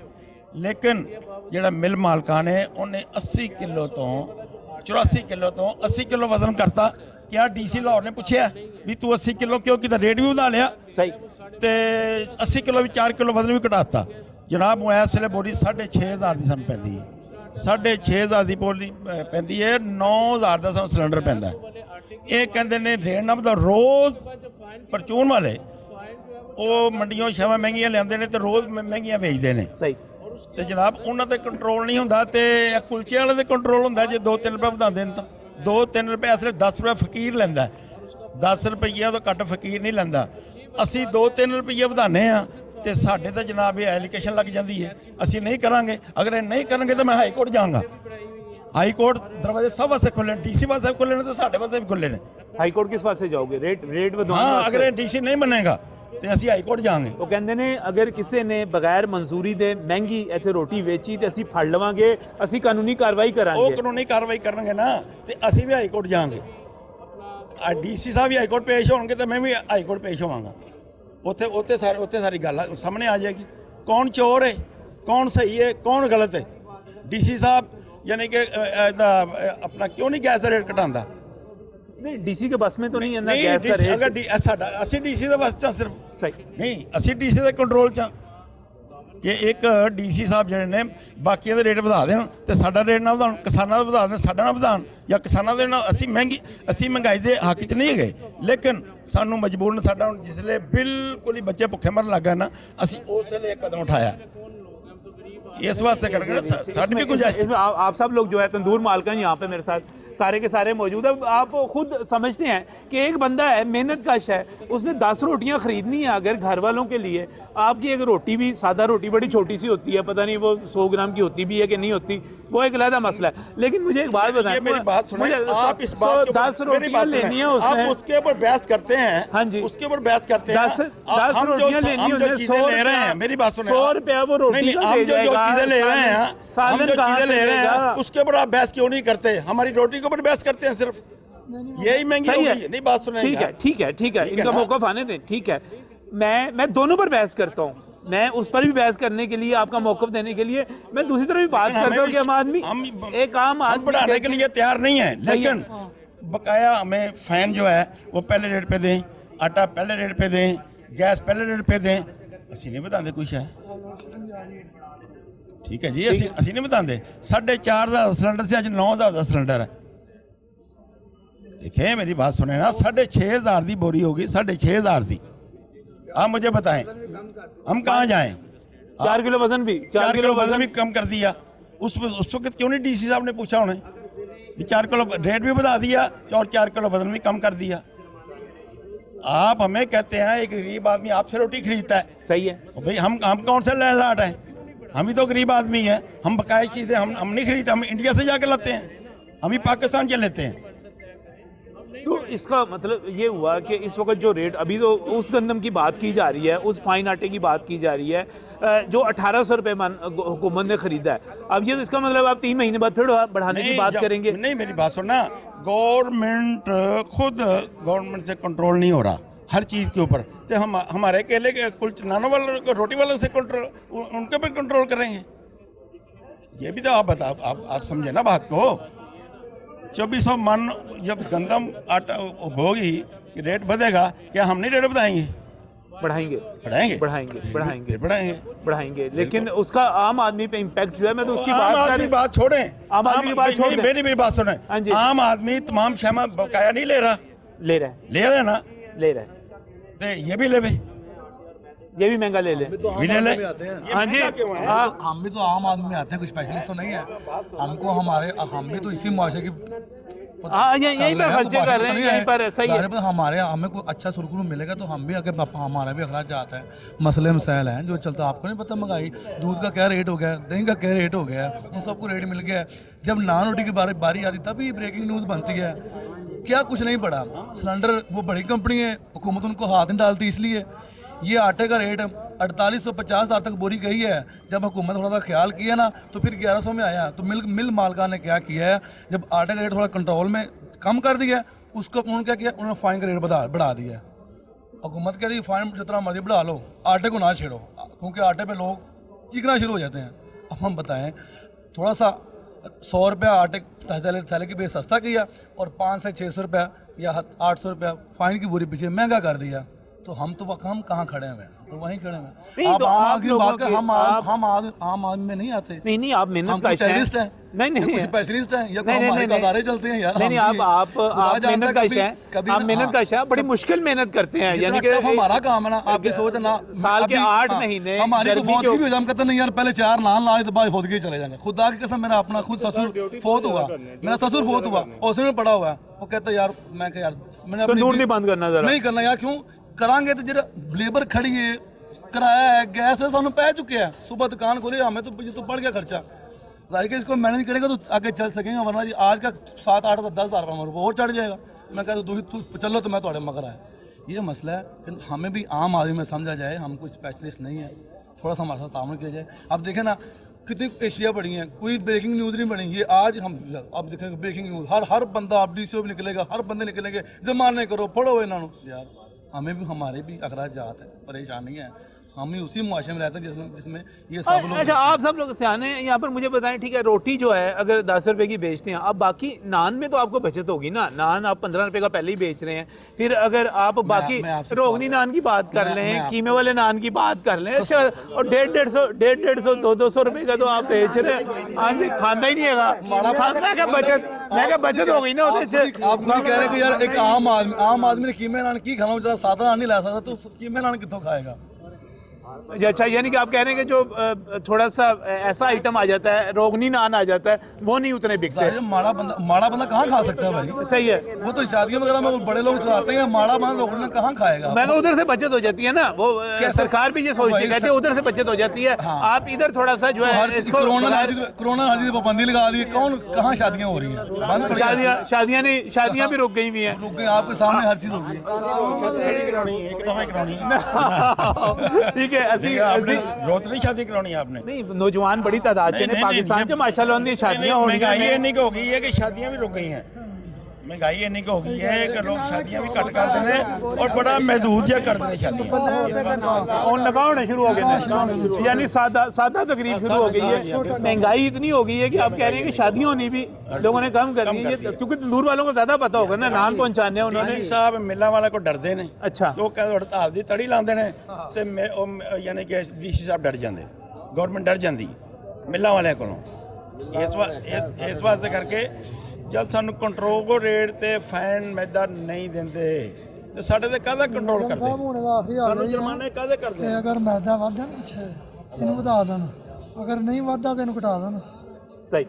ਲੇਕਿਨ ਜਿਹੜਾ ਮਿਲ ਮਾਲਕਾਂ ਨੇ ਉਹਨੇ 80 ਕਿਲੋ ਤੋਂ 84 ਕਿਲੋ ਤੋਂ 80 ਕਿਲੋ ਵਜ਼ਨ ਕਰਤਾ। ਕਿਆ ਡੀਸੀ ਲਾਹੌਰ ਨੇ ਪੁੱਛਿਆ ਵੀ ਤੂੰ 80 ਕਿਲੋ ਕਿਉਂ ਕੀਤਾ? ਰੇਟ ਵੀ ਵਧਾ ਲਿਆ सही ਤੇ 80 ਕਿਲੋ ਵੀ 4 ਕਿਲੋ ਵਜ਼ਨ ਵੀ ਘਟਾਤਾ। ਜਨਾਬ ਉਹ ਇਸ ਵੇਲੇ ਬੋਡੀ 6,500 ਦੀ ਸਾਨੂੰ ਪੈਂਦੀ ਹੈ, 6,500 ਦੀ ਬੋਲੀ ਪੈਂਦੀ ਹੈ, 9,000 ਦਾ ਸਾਨੂੰ ਸਿਲੰਡਰ ਪੈਂਦਾ। ਇਹ ਕਹਿੰਦੇ ਨੇ ਰੇਟ ਨਾ ਵਧਾ। ਰੋਜ਼ ਪਰਚੂਨ ਵਾਲੇ ਉਹ ਮੰਡੀਆਂ ਸ਼ਾਵਾਂ ਮਹਿੰਗੀਆਂ ਲਿਆਉਂਦੇ ਨੇ ਤੇ ਰੋਜ਼ ਮਹਿੰਗੀਆਂ ਵੇਚਦੇ ਨੇ सही ਤੇ ਜਨਾਬ ਉਹਨਾਂ ਤੇ ਕੰਟਰੋਲ ਨਹੀਂ ਹੁੰਦਾ ਤੇ ਕੁਲਚੇ ਵਾਲੇ ਤੇ ਕੰਟਰੋਲ ਹੁੰਦਾ। ਜੇ 2-3 ਰੁਪਏ ਵਧਾਉਂਦੇ ਨੇ ਤਾਂ 2-3 ਰੁਪਏ ਅਸਲੇ 10 ਰੁਪਏ ਫਕੀਰ ਲੈਂਦਾ, 10 ਰੁਪਈਆ ਤੋਂ ਘੱਟ ਫਕੀਰ ਨਹੀਂ ਲੈਂਦਾ। ਅਸੀਂ 2-3 ਰੁਪਈਏ ਵਧਾਉਂਦੇ ਆ ਤੇ ਸਾਡੇ ਤਾਂ ਜਨਾਬ ਇਹ ਐਲੀਗੇਸ਼ਨ ਲੱਗ ਜਾਂਦੀ ਹੈ ਅਸੀਂ ਨਹੀਂ ਕਰਾਂਗੇ। ਅਗਰ ਇਹ ਨਹੀਂ ਕਰਨਗੇ ਤਾਂ ਮੈਂ ਹਾਈ ਕੋਰਟ ਜਾਵਾਂਗਾ। ਹਾਈ ਕੋਰਟ ਦਰਵਾਜ਼ੇ ਸਭ ਵਾਸਤੇ ਖੁੱਲੇ ਨੇ, ਡੀਸੀ ਵਾਸਤੇ ਖੁੱਲੇ ਨੇ ਤੇ ਸਾਡੇ ਵਾਸਤੇ ਵੀ ਖੁੱਲੇ ਨੇ। हाई कोर्ट किस वास्ते जाओगे? रेट ਵਧਾਉਣ ਹਾਂ ਵਾਸਤੇ? ਅਗਰ ਇਹ ਡੀਸੀ ਨਹੀਂ ਮੰਨੇਗਾ ਤੇ ਅਸੀਂ ਹਾਈ ਕੋਰਟ ਜਾਵਾਂਗੇ। ਉਹ ਕਹਿੰਦੇ ਨੇ ਅਗਰ ਕਿਸੇ ਨੇ ਬਗੈਰ ਮਨਜ਼ੂਰੀ ਦੇ ਮਹਿੰਗੀ ਇੱਥੇ ਰੋਟੀ ਵੇਚੀ ਤੇ ਅਸੀਂ ਫੜ ਲਵਾਂਗੇ, ਅਸੀਂ ਕਾਨੂੰਨੀ ਕਾਰਵਾਈ ਉਹ ਕਰਾਂਗੇ। ਕਾਨੂੰਨੀ ਕਾਰਵਾਈ ਕਰਨਗੇ ਨਾ ਤੇ ਅਸੀਂ ਵੀ ਹਾਈ ਕੋਰਟ ਜਾਵਾਂਗੇ। ਆ ਡੀਸੀ ਸਾਹਿਬ ਵੀ ਹਾਈ ਕੋਰਟ ਪੇਸ਼ ਹੋਣਗੇ ਤੇ ਮੈਂ ਵੀ ਹਾਈ ਕੋਰਟ ਪੇਸ਼ ਹੋਵਾਂਗਾ। ਉੱਥੇ ਸਾਰੀ ਗੱਲ ਸਾਹਮਣੇ ਆ ਜਾਏਗੀ। ਕੌਣ ਚੋਰ ਹੈ, ਕੌਣ ਸਹੀ ਹੈ, ਕੌਣ ਗਲਤ ਹੈ। ਡੀਸੀ ਸਾਹਿਬ यानी कि अपना क्यों नहीं गैस का रेट घटाता? नहीं डीसी के बस में तो नहीं है ना नहीं गैस का रेट। अगर साडा ਅਸੀਂ ਡੀਸੀ ਦੇ ਬਸ ਚ ਸਿਰਫ सही ਨਹੀਂ, ਅਸੀਂ ਡੀਸੀ ਦੇ ਕੰਟਰੋਲ ਚ ਕਿ ਇੱਕ ਡੀਸੀ ਸਾਹਿਬ ਜਿਹੜੇ ਨੇ ਬਾਕੀਆਂ ਦੇ ਰੇਟ ਵਧਾ ਦੇਣ ਤੇ ਸਾਡਾ ਰੇਟ ਨਾ ਵਧਾਉਣ, ਕਿਸਾਨਾਂ ਦਾ ਵਧਾ ਦੇਣ ਸਾਡਾ ਨਾ ਵਧਾਉਣ, ਜਾਂ ਕਿਸਾਨਾਂ ਦੇ ਨਾਲ ਅਸੀਂ ਮਹਿੰਗਾਈ ਦੇ ਹੱਕ ਚ ਨਹੀਂ ਗਏ। ਲੇਕਿਨ ਸਾਨੂੰ ਮਜਬੂਰਨ ਸਾਡਾ ਹੁਣ ਜਿਸਲੇ ਬਿਲਕੁਲ ਹੀ ਬੱਚੇ ਭੁੱਖੇ ਮਰਨ ਲੱਗ ਗਏ ਨਾ ਅਸੀਂ ਉਸ ਵੇਲੇ ਇੱਕ ਕਦਮ ਉਠਾਇਆ। इस वास्ते करेंगे साड़ी भी गुंजाइश। इसमें आप सब लोग जो है तंदूर मालकान यहाँ पे मेरे साथ सारे के सारे मौजूद है। आप खुद समझते हैं कि एक बंदा है मेहनत कश है, उसने 10 रोटियाँ ख़रीदनी है अगर घर वालों के लिए। आपकी एक रोटी भी सादा रोटी बड़ी छोटी सी होती है, पता नहीं वो 100 ग्राम की होती भी है कि नहीं होती, वो एक अलग मसला है। लेकिन मुझे एक बात बताएं, मेरी बात सुनिए, आप इस बात 10 रोटियाँ लेनी है उसने, आप उसके ऊपर बहस करते हैं। हाँ जी, उसके ऊपर बहस करते हैं। 10 रोटियाँ लेनी है, 100 ले रहे हैं, मेरी बात सुनिए, 100 रुपया वो रोटी का हम दे जो जाएगा। चीजें ले रहे हैं, हम जो चीजें ले रहे हैं उसके ऊपर आप बहस क्यों नहीं करते? हमारी रोटी के ऊपर बहस करते हैं सिर्फ, यही महंगी हो गई है। नहीं बात सुनिए, ठीक है ठीक है ठीक है, इनका मौका आने दें। ठीक है, मैं दोनों पर बहस करता हूँ, मैं उस पर भी बहस करने के लिए आपका मौक़िफ़ देने के लिए मैं दूसरी तरफ भी बात करता हूँ कि हम आदमी एक आम आदमी बढ़ाने के लिए तैयार नहीं है, लेकिन बकाया हमें फैन जो है वो पहले रेट पे दें, आटा पहले रेट पे दें, गैस पहले रेट पे दें। ਅਸੀਂ नहीं बताते कुछ है, ठीक है जी, ਅਸੀਂ नहीं बताते। 4,500 सिलेंडर से आज 9,000 का सिलेंडर है। देखिए मेरी बात सुने ना, 6,500 की बोरी होगी, 6,500 की। आप मुझे बताएं हम कहाँ जाएं? 4 किलो वजन भी 4 किलो वजन भी कम कर दिया। उस वक्त क्यों नहीं डीसी साहब ने पूछा उन्हें? 4 किलो रेट भी बढ़ा दिया और 4 किलो वजन भी कम कर दिया। आप हमें कहते हैं एक गरीब आदमी आपसे रोटी खरीदता है, सही है भाई हम कौन से लैंडलॉर्ड हैं? हम ही तो गरीब आदमी हैं। हम बकाया चीज़ें हम नहीं खरीदते, हम इंडिया से जाके लाते हैं, हम ही पाकिस्तान से लेते हैं। तो इसका मतलब ये हुआ कि इस वक्त जो रेट अभी तो उस गंदम की बात की जा रही है, उस फाइन आटे की बात की जा रही है जो 1,800 रुपये हुकूमत ने खरीदा है। अब ये तो इसका मतलब आप 3 महीने बाद फिर बढ़ाने की बात करेंगे? नहीं मेरी बात सुनना, गवर्नमेंट से कंट्रोल नहीं हो रहा हर चीज़ के ऊपर। तो हम हमारे केले के नानों वाले रोटी वालों से कंट्रोल, उनके ऊपर कंट्रोल करेंगे? ये भी तो आप आप समझे ना बात को। 2400 मन जब गंदम आटा होगी कि रेट बढ़ेगा, क्या हम नहीं रेट बढ़ाएंगे? बढ़ाएंगे बढ़ाएंगे बढ़ाएंगे बढ़ाएंगे बढ़ाएंगे बढ़ाएंगे, लेकिन उसका आम आदमी पे इम्पैक्ट जो है, मैं तो उसकी आम आदमी बात छोड़ें, आम आदमी की बात छोड़ दें। मेरी बात सुने, हाँ जी। आम आदमी तमाम शहमा बकाया नहीं ले रहा, ले रहे ना, ले रहे तो ये भी ले, ये भी महंगा ले ले, भी ले ले। हाँ जी, हाँ हम भी तो आम आदमी आते हैं, कुछ स्पेशलिस्ट तो नहीं है हमको। हम भी तो इसी मुआवजे की हाँ यहीं पर खर्चे कर रहे हैं, यहीं पर ऐसा ही है। हमें कोई अच्छा सुरखुरु मिलेगा तो हम भी आगे हमारा भी अखराज जाता है। मसले मसाइल हैं जो चलता, आपको नहीं पता महंगाई, दूध का क्या रेट हो गया, दही का क्या रेट हो गया, उन सबको रेट मिल गया। जब नान रोटी की बारी आती तभी ब्रेकिंग न्यूज़ बनती है। क्या कुछ नहीं पड़ा, सिलेंडर वो बड़ी कंपनी है, हुकूमत उनको हाथ नहीं डालती, इसलिए ये आटे का रेट 4850 तक बोरी गई है। जब हुकूमत थोड़ा सा ख्याल किया ना तो फिर 1100 में आया। तो मिल मालका ने क्या किया है, जब आटे का रेट थोड़ा कंट्रोल में कम कर दिया, उसको उन्होंने क्या किया, उन्होंने फाइन का रेट बढ़ा दिया। हुकूमत कहती है फाइन जितना मर्जी बढ़ा लो, आटे को ना छेड़ो, क्योंकि आटे पे लोग चीखना शुरू हो जाते हैं। अब हम बताएं, थोड़ा सा 100 रुपया आटे थैले की बेस सस्ता किया और 500 से 600 रुपया या 800 रुपया फाइन की बोरी पीछे महंगा कर दिया, तो हम कहाँ खड़े हुए हैं? तो वहीं खड़े हुए नहीं, हैं। तो आम आप आदमी लोगों बात कर, के- आम आदमी में नहीं आते। नहीं आप मेहनत हम का कुछ टेररिस्ट हैं, नहीं या कुछ स्पेशलिस्ट हैं, या नहीं, हमारे नहीं, अदारे चलते हैं यार। नहीं नहीं, आप मेहनत का इशा है, आप मेहनत का इशा है, बड़ी मुश्किल मेहनत करते हैं, यानी कि हमारा काम है ना, आपकी सोच ना, साल के अभी- 8 हाँ, महीने हमारी को गर्मी फौत के- की भी हम कहते नहीं यार, पहले 4 नान लाए तो बाद फौत की चले जाएंगे। खुदा की कसम, मेरा अपना खुद ससुर फौत हुआ, मेरा ससुर फौत हुआ, उसमें पड़ा हुआ है। वो कहता यार, मैं कहा यार मैंने अपनी तंदूर नहीं बंद करना जरा, नहीं करना यार, क्यों करांगे? तो जरा लेबर खड़ी है, किराया है, गैस है, सानू पै चुके हैं, सुबह दुकान खोली, हमें तो ये तो बढ़ गया खर्चा। जाहिर है इसको मैनेज करेगा तो आगे चल सकेंगे, वरना जी आज का 7, 8, 10 हज़ार रुपये और चढ़ जाएगा। मैं कहता तू चलो तो मैं थोड़े मगर आया, ये मसला है कि हमें भी आम आदमी में समझा जाए, हम कोई स्पेशलिस्ट नहीं है, थोड़ा सा हमारे साथ तामुल किया जाए। अब देखें ना कितनी एशिया बढ़ी हैं, कोई ब्रेकिंग न्यूज़ नहीं बनी, ये आज हम अब देखेंगे ब्रेकिंग न्यूज़, हर बंदा अब DCO भी निकलेगा, हर बंदे निकलेंगे, जमाने करो पढ़ो इन्होंने यार। हमें भी हमारे भी अखराजात है, परेशानी है, हम ही उसी मुआशरे में रहते हैं जिसमें ये सब लोग। अच्छा आप सब लोग सियाने हैं यहाँ पर, मुझे बताएं ठीक है, रोटी जो है अगर 10 रुपए की बेचते हैं, अब बाकी नान में तो आपको बचत होगी ना, नान आप 15 रुपए का पहले ही बेच रहे हैं, फिर अगर आप बाकी मैं आपसे रोगनी नान की बात कर लें, कीमे वाले नान की बात कर लें, अच्छा और 150, 200 रुपए का तो आप बेच रहे हैं, हाँ जी, खाना ही नहीं है, खाना का बचत, मैं क्या बचत हो गई ना उधर। आप मुझे कह रहे हैं कि यार एक आम आदमी ने कीमे नान की खाना, ज़्यादा सादा नान नहीं ला सकता, तो कीमे नान कितों खाएगा? अच्छा यानी कि आप कह रहे हैं कि जो थोड़ा सा ऐसा आइटम आ जाता है, रोगनी नान आ जाता है, वो नहीं उतने बिकते। अरे माड़ा बंदा कहाँ खा सकता है भाई? सही है, वो तो शादियों वगैरह में बड़े लोग चलाते हैं, माड़ा बंदा लोगों ने कहाँ खाएगा? मैं तो उधर से बचत हो जाती है ना, वो सरकार भी ये सोचती है, कहते हैं उधर से बचत हो जाती है, आप इधर थोड़ा सा जो है इसको कोरोना हर चीज पाबंदी लगा दी, कौन कहाँ शादियाँ हो रही हैं? बंद पड़ी हैं। शादियां भी रुक गई हुई हैं। रुक गए, आपके सामने हर चीज हो गई। ठीक है, आपने जरूरत नहीं शादी करानी है आपने। नहीं नौजवान बड़ी तादाद नहीं, ने नहीं, पाकिस्तान नहीं, च माशाल्लाह उनकी शादियां हो रही महंगाई हैं। इन्नी हो गई है कि शादियां भी रुक गई हैं, महंगाई इन्नी हो गई है कि लोग शादियां भी कट करते हैं और बड़ा महदूद या करते हैं शादियां, और नकाह होना शुरू हो गए हैं, यानी सादा तकरीब शुरू हो गई है। महंगाई इतनी हो गई है कि आप कह रहे हैं कि शादियां होनी भी लोगों ने कम कर दी है, क्योंकि तंदूर वालों को ज्यादा पता होगा ना, नान पहुंचाने उन्होंने। डीसी साहब मिਲਾਂ वाले को डरਦੇ ਨੇ। अच्छा ਉਹ ਕਹਿੰਦੇ ਹੜਤਾਲ ਦੀ ਤੜੀ ਲਾਉਂਦੇ ਨੇ ਤੇ ਯਾਨੀ ਕਿ ਡੀਸੀ ਸਾਹਿਬ ਡਰ ਜਾਂਦੇ, ਗਵਰਨਮੈਂਟ ਡਰ ਜਾਂਦੀ ਮਿਲਾਂ ਵਾਲਿਆਂ ਕੋਲੋਂ। ਇਸ ਵਾਸਤੇ ਕਰਕੇ ਜਦ ਸਾਨੂੰ ਕੰਟਰੋਲ ਰੇਟ ਤੇ ਫਾਈਨ ਮੈਦਾ ਨਹੀਂ ਦਿੰਦੇ ਤੇ ਸਾਡੇ ਤੇ ਕਾਹਦਾ ਕੰਟਰੋਲ ਕਰਦੇ? ਹੁਣ ਦਾ ਆਖਰੀ ਹਾਲ ਸਾਨੂੰ ਇਹ ਜੁਰਮਾਨੇ ਕਾਹਦੇ ਕਰਦੇ? ਹੈ ਅਗਰ ਮੈਦਾ ਵੱਧ ਜਾਣ ਪਿੱਛੇ ਇਹਨੂੰ ਵਧਾ ਦੇਣ, ਅਗਰ ਨਹੀਂ ਵੱਧਦਾ ਤਾਂ ਇਹਨੂੰ ਘਟਾ ਦੇਣ। सही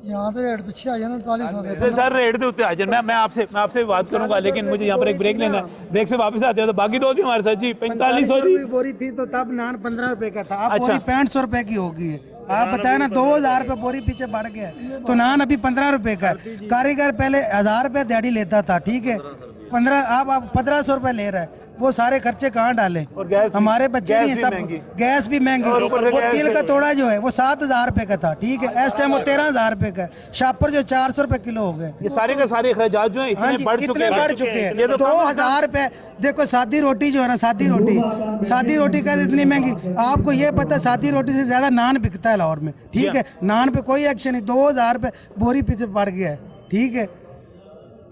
यहाँ तो रेट पीछे आ जाना 4800 तो के। सर रेट के उत्ते आ जाए, मैं आपसे बात करूंगा, लेकिन मुझे यहाँ पर एक ब्रेक लेना है, ब्रेक से वापस आते हैं तो बाकी दोस्त भी हमारे साथ जी। 4500 जी बोरी थी तो तब नान 15 रुपए का था, अब अच्छा। बोरी 6500 रुपए की होगी है। आप बताए ना 2000 रुपए बोरी पीछे बढ़ गया, तो नान अभी 15 रुपए का। कारीगर पहले 1000 रुपए दिहाड़ी लेता था, ठीक है, 15 अब 1500 रुपए ले रहा है, वो सारे खर्चे कहाँ डाले? और गैस हमारे बच्चे गैस नहीं, भी सब महंगी। गैस भी महंगी, और ऊपर से वो गैस तिल भी- का तोड़ा जो है वो 7000 रुपए का था, ठीक है, इस टाइम वो 13000 रुपए का है। शापर जो 400 रुपए किलो हो गए। ये सारे के सारे अखराजात जो हैं हाँ इतने जी, बढ़ चुके कितने हैं, बढ़ चुके हैं। ये तो 2000 रुपए देखो, सादी रोटी जो है ना, सादी रोटी का इतनी महंगी। आपको ये पता है सादी रोटी से ज्यादा नान बिकता है लाहौर में, ठीक है, नान पे कोई एक्शन नहीं। 2000 रुपए बोरी पीछे बढ़ गया है, ठीक है,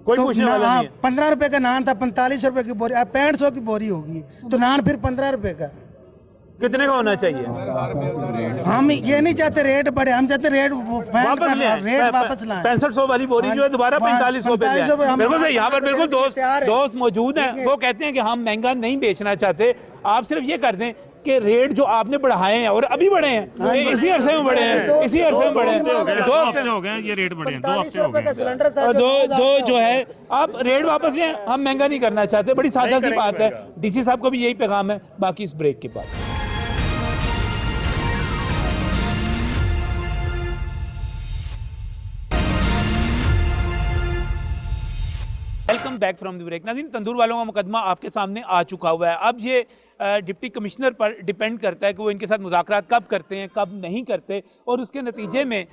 कोई तो पूछने वाला नहीं है। 15 रुपए का नान था, 45 रुपए की बोरी, अब 6500 की बोरी होगी, तो नान फिर 15 रुपए का। कितने का होना चाहिए? हम ये नहीं चाहते रेट बढ़े, हम चाहते रेट वापस ले आएं। रेट वापस लाएं। 6500 वाली बोरी जो है दोबारा 4500 पे ले 4500 पे आएं। हम- बिल्कुल सही, यहाँ पर बिल्कुल तैयार है। दोस्त मौजूद हैं, वो कहते हैं कि हम महंगा नहीं बेचना चाहते, आप सिर्फ ये कर दें कि रेट जो आपने बढ़ाए हैं और अभी बढ़े हैं, इसी अरसे में बढ़े हैं, इसी अरसे में बढ़े हैं, 2 हफ्ते हो गए ये रेट बढ़े हैं, 2 हफ्ते हो गए का सिलेंडर था, और जो है आप रेट वापस लें, हम महंगा नहीं करना चाहते, बड़ी सादा सी बात है। डीसी साहब का भी यही पैगाम है। बाकी इस ब्रेक के बाद welcome back from the break. नाज़रीन, तंदूर वालों का मुकदमा आपके सामने आ चुका हुआ है। अब ये डिप्टी कमिश्नर पर डिपेंड करता है कि वो इनके साथ मुज़ाकरात कब करते हैं, कब नहीं करते, और उसके नतीजे में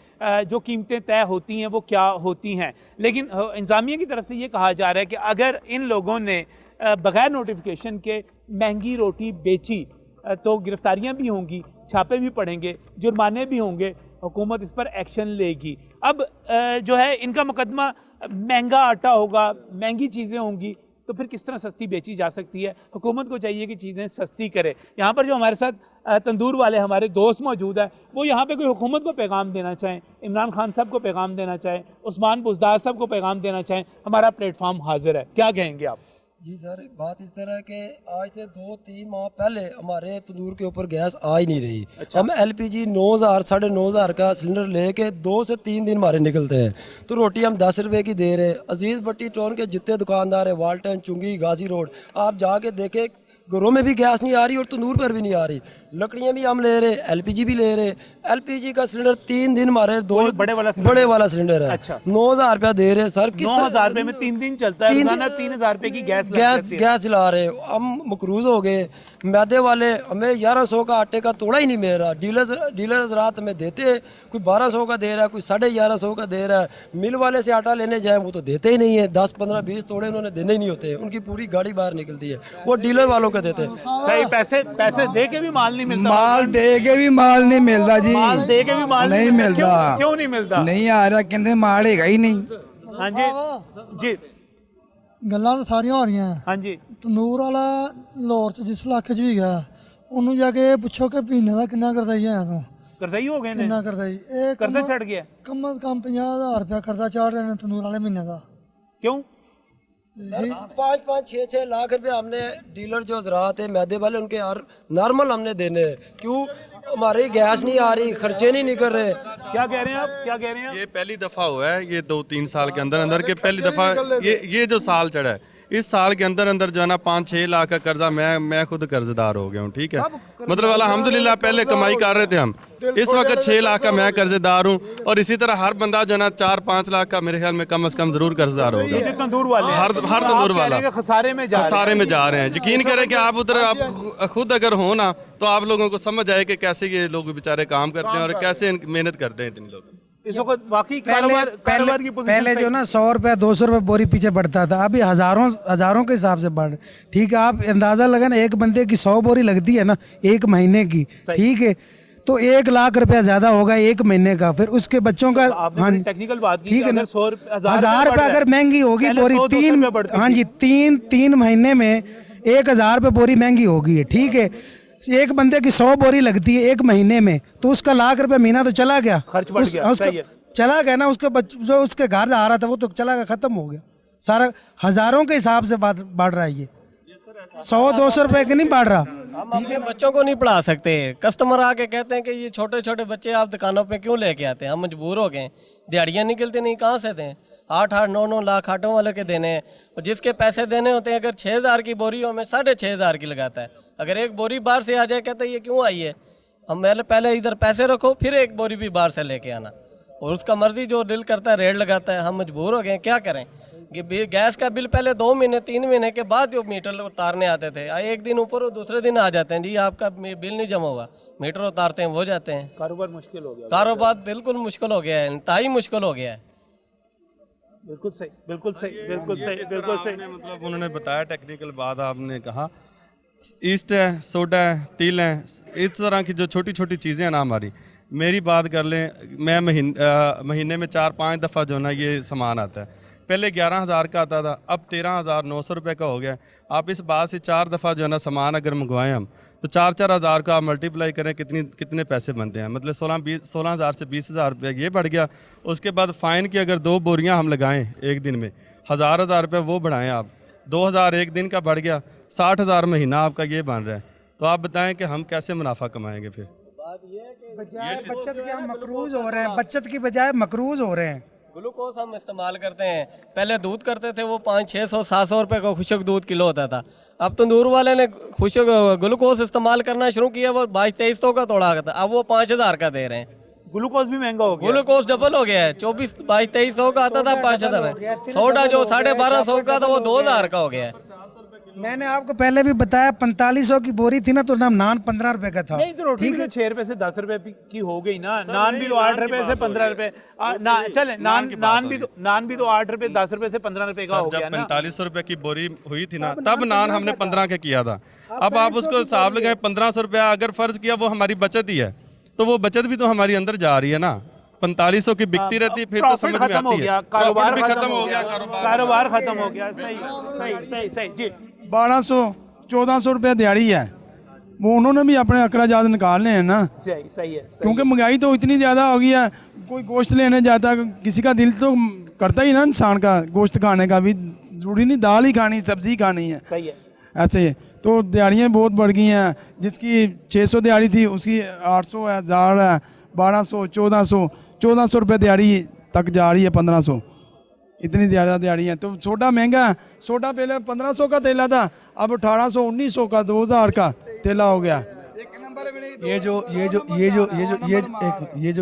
जो कीमतें तय होती हैं वो क्या होती हैं। लेकिन इंतज़ामिया की तरफ से ये कहा जा रहा है कि अगर इन लोगों ने बग़ैर नोटिफिकेशन के महंगी रोटी बेची तो गिरफ्तारियाँ भी होंगी, छापे भी पड़ेंगे, जुर्माने भी होंगे, हुकूमत इस पर एक्शन लेगी। अब जो है इनका मुकदमा, महंगा आटा होगा, महंगी चीज़ें होंगी, तो फिर किस तरह सस्ती बेची जा सकती है? हुकूमत को चाहिए कि चीज़ें सस्ती करे। यहाँ पर जो हमारे साथ तंदूर वाले हमारे दोस्त मौजूद हैं, वो यहाँ पे कोई हुकूमत को पैगाम देना चाहें, इमरान खान साहब को पैगाम देना चाहें, उस्मान बुज़दार साहब को पैगाम देना चाहें, हमारा प्लेटफॉर्म हाजिर है, क्या कहेंगे आप? जी सर, बात इस तरह है कि आज से 2-3 माह पहले हमारे तंदूर के ऊपर गैस आ ही नहीं रही। हम LPG 9,000 9,500 का सिलेंडर लेके 2 से 3 दिन हमारे निकलते हैं, तो रोटी हम 10 रुपए की दे रहे। अजीज़ भट्टी टाउन के जितने दुकानदार है, वाल्टन, चुंगी, गाजी रोड, आप जाके देखे घरों में भी गैस नहीं आ रही और तंदूर पर भी नहीं आ रही। लकड़ियाँ भी हम ले रहे, LPG भी ले रहे। LPG का सिलेंडर 3 दिन हमारे बड़े वाला सिलेंडर है। अच्छा। 9,000 रुपया दे रहे सर। किस 9,000 रुपये में 3 दिन चलता है, रोजाना 3,000 रुपये की गैस चला रहे। हम मकरूज हो गए। मैदे वाले हमें 1100 का आटे का तोड़ा ही नहीं मिल रहा। डीलर हजरात हमें देते हैं, कोई 1200 का दे रहा है, कोई 1150 का दे रहा है। मिल वाले से आटा लेने जाए वो तो देते ही नहीं है। 10, 15, 20 तोड़े उन्होंने देने ही नहीं होते, उनकी पूरी गाड़ी बाहर निकलती है, वो डीलर वालों को देते हैं। सही, पैसे दे के भी माल नहीं मिलता। माल दे के भी माल नहीं मिलता जी, माल दे के भी माल नहीं मिलता। क्यों नहीं मिलता? नहीं आ रहा, कहते माल हैगा ही नहीं। हाँ जी जी, ਗੱਲਾਂ ਤਾਂ ਸਾਰੀਆਂ ਹੋ ਰਹੀਆਂ। हाँ जी, ਤੰਦੂਰ ਵਾਲਾ ਲਾਹੌਰ 'ਚ ਜਿਸ ਇਲਾਕੇ 'ਚ ਵੀ ਗਿਆ, ਉਹਨੂੰ ਜਾ ਕੇ ਪੁੱਛੋ ਕਿ ਮਹੀਨੇ ਦਾ ਕਿੰਨਾ ਕਰਦਾ ਹੀ ਆਇਆ ਤੂੰ, करजई हो गए ने, ਕਿੰਨਾ ਕਰਦਾ ਜੀ। ਇਹ कर्जा चढ़ गया। ਕਮ ਅਜ਼ ਕਮ 50,000 रुपया ਕਰਦਾ ਚਾੜ ਰਹੇ ਨੇ ਤੰਦੂਰ ਵਾਲੇ ਮਹੀਨੇ ਦਾ। क्यों? 5-5, 6-6 लाख रुपए हमने डीलर जो हजरात है मैदे वाले उनके यार नॉर्मल हमने देने हैं। क्यों? हमारी गैस नहीं आ रही, खर्चे नहीं निकल रहे। क्या कह रहे हैं आप, क्या कह रहे हैं? ये पहली दफ़ा हुआ है, ये 2-3 साल के अंदर अंदर के पहली दफ़ा ये जो साल चढ़ा है, इस साल के अंदर अंदर जो है ना 5-6 लाख का कर्जा मैं खुद कर्जदार हो गया हूँ। ठीक है, मतलब अल्हम्दुलिल्लाह पहले कमाई कर रहे थे हम, इस वक्त 6 लाख का मैं कर्जदार हूँ, और इसी तरह हर बंदा जो है ना 4-5 लाख का मेरे ख्याल में कम से कम जरूर कर्जदार होगा। तंदूर वाले हर तंदूर वाला खसारे में जा रहे हैं। यकीन करें कि आप उधर आप खुद अगर हो ना, तो आप लोगों को समझ आए कि कैसे ये लोग बेचारे काम करते हैं और कैसे मेहनत करते हैं इतने लोग। इस वक्त वाकई कारोबार की पोजीशन पहले जो ना 100 रुपया 200 रुपये बोरी पीछे बढ़ता था, अभी हजारों के हिसाब से बढ़। ठीक है, आप अंदाजा लगा ना, एक बंदे की 100 बोरी लगती है ना 1 महीने की, ठीक है, तो 1 लाख रुपया ज्यादा होगा 1 महीने का। फिर उसके बच्चों का, हाँ टेक्निकल बात की, ठीक है ना, 1,000 रुपया अगर महंगी होगी बोरी, 3 महीने में 1,000 रुपये बोरी महंगी होगी, ठीक है। एक बंदे की 100 बोरी लगती है 1 महीने में, तो उसका लाख रुपया महीना तो चला गया, खर्च बढ़ गया, चला गया ना। उसके जो उसके घर आ रहा था वो तो चला गया, खत्म हो गया सारा। हजारों के हिसाब से बढ़ रहा है ये, 100-200 रुपए के नहीं बढ़ रहा। हम अपने बच्चों को नहीं पढ़ा सकते। कस्टमर आके कहते हैं कि ये छोटे छोटे बच्चे आप दुकानों पे क्यों लेके आते हैं, हम मजबूर हो गए। दिहाड़ियाँ निकलती नहीं, कहाँ से दें? 8-8, 9-9 लाख आटों वाले के देने हैं, और जिसके पैसे देने होते हैं, अगर 6,000 की बोरी हो, हमें 6,500 की लगाता है। अगर एक बोरी बाहर से आ जाए, कहते हैं ये क्यों आई है? हम पहले इधर पैसे रखो, फिर एक बोरी भी बाहर से लेके आना, और उसका मर्जी जो दिल करता है रेट लगाता है। हम मजबूर हो गए, क्या करें? कि गैस का बिल पहले 2 महीने 3 महीने के बाद जो मीटर उतारने आते थे, एक दिन ऊपर और दूसरे दिन आ जाते हैं, जी आपका बिल नहीं जमा हुआ, मीटर उतारते हैं, वो जाते हैं। कारोबार मुश्किल हो गया, कारोबार बिल्कुल मुश्किल हो गया है, इंतहाई मुश्किल हो गया है। बिल्कुल सही, बिल्कुल सही, बिल्कुल सही, बिल्कुल सही। मतलब उन्होंने बताया टेक्निकल बात, आपने कहा ईस्ट है, सोडा है, तिल है, इस तरह की जो छोटी छोटी चीज़ें हैं ना हमारी। मेरी बात कर लें, मैं महीने में 4-5 दफ़ा जो ना ये सामान आता है। पहले 11,000 का आता था, अब 13,900 रुपये का हो गया। आप इस बात से 4 दफ़ा जो है ना सामान अगर मंगवाएं हम, तो 4-4 हज़ार का आप मल्टीप्लाई करें, कितने पैसे बनते हैं। मतलब 16,000 से 20,000 रुपये ये बढ़ गया। उसके बाद फ़ाइन की अगर 2 बोरियां हम लगाएं एक दिन में, 1,000 रुपये वो बढ़ाएं आप, 2,000 एक दिन का बढ़ गया, 60,000 महीना आपका ये बन रहा है। तो आप बताएं कि हम कैसे मुनाफा कमाएंगे फिर? बजाय बचत के हम मकरूज हो रहे हैं, बचत की बजाय मकरूज हो रहे हैं। ग्लूकोज हम इस्तेमाल करते हैं, पहले दूध करते थे वो 500-600-700 रुपये का खुशक दूध किलो होता था। अब तंदूर वाले ने खुशक ग्लूकोज इस्तेमाल करना शुरू किया, वो 2200-2300 का तोड़ा था, अब वो 5,000 का दे रहे हैं। ग्लूकोज भी महंगा हो गया, ग्लूकोज डबल हो गया है, 2200 का आता था 5,000। सोडा जो 1250 का था वो 2,000 का हो गया है। मैंने आपको पहले भी बताया 4500 की बोरी थी ना, तो नान 15 रुपए का था। नहीं तो रोटी भी 6 रुपए से 10 रुपए की हो गई ना, नान भी तो 8 रुपए से 15 रुपए, चले नान भी तो 8 रुपए 10 रुपए से 15 रुपए का हो गया ना। 4500 रुपये की बोरी हुई थी ना, तब नान हमने 15 का किया था। अब आप उसको हिसाब लगाएं, 1500 रुपया अगर फ़र्ज़ किया वो हमारी बचत ही है, तो वो बचत भी तो हमारी अंदर जा रही है ना। 4500 की बिकती रहती है, फिर तो समझ में आती है। कारोबार भी खत्म हो गया, कारोबार खत्म हो गया। सही सही सही सही जी। 1200-1400 रुपये दिहाड़ी है, वो उन्होंने भी अपने अखराजात निकालने हैं ना, सही है। क्योंकि महंगाई तो इतनी ज़्यादा हो गई है। कोई गोश्त लेने जाता, किसी का दिल तो करता ही ना इंसान का गोश्त खाने का भी, जरूरी नहीं दाल ही खानी, सब्जी खानी है। सही है। ऐसे ही तो दिहाड़ियाँ बहुत बढ़ गई हैं। जिसकी 600 दिहाड़ी थी उसकी 800 है, 1000 है, 1200, 1400 रुपये दिहाड़ी तक जा रही है, 1500, इतनी ज़्यादा दिहाड़ी है। तो सोडा महंगा है, सोडा पहले 1500 का तेला था, अब 1800, 1900 का, 2000 का तेला हो गया। ये जो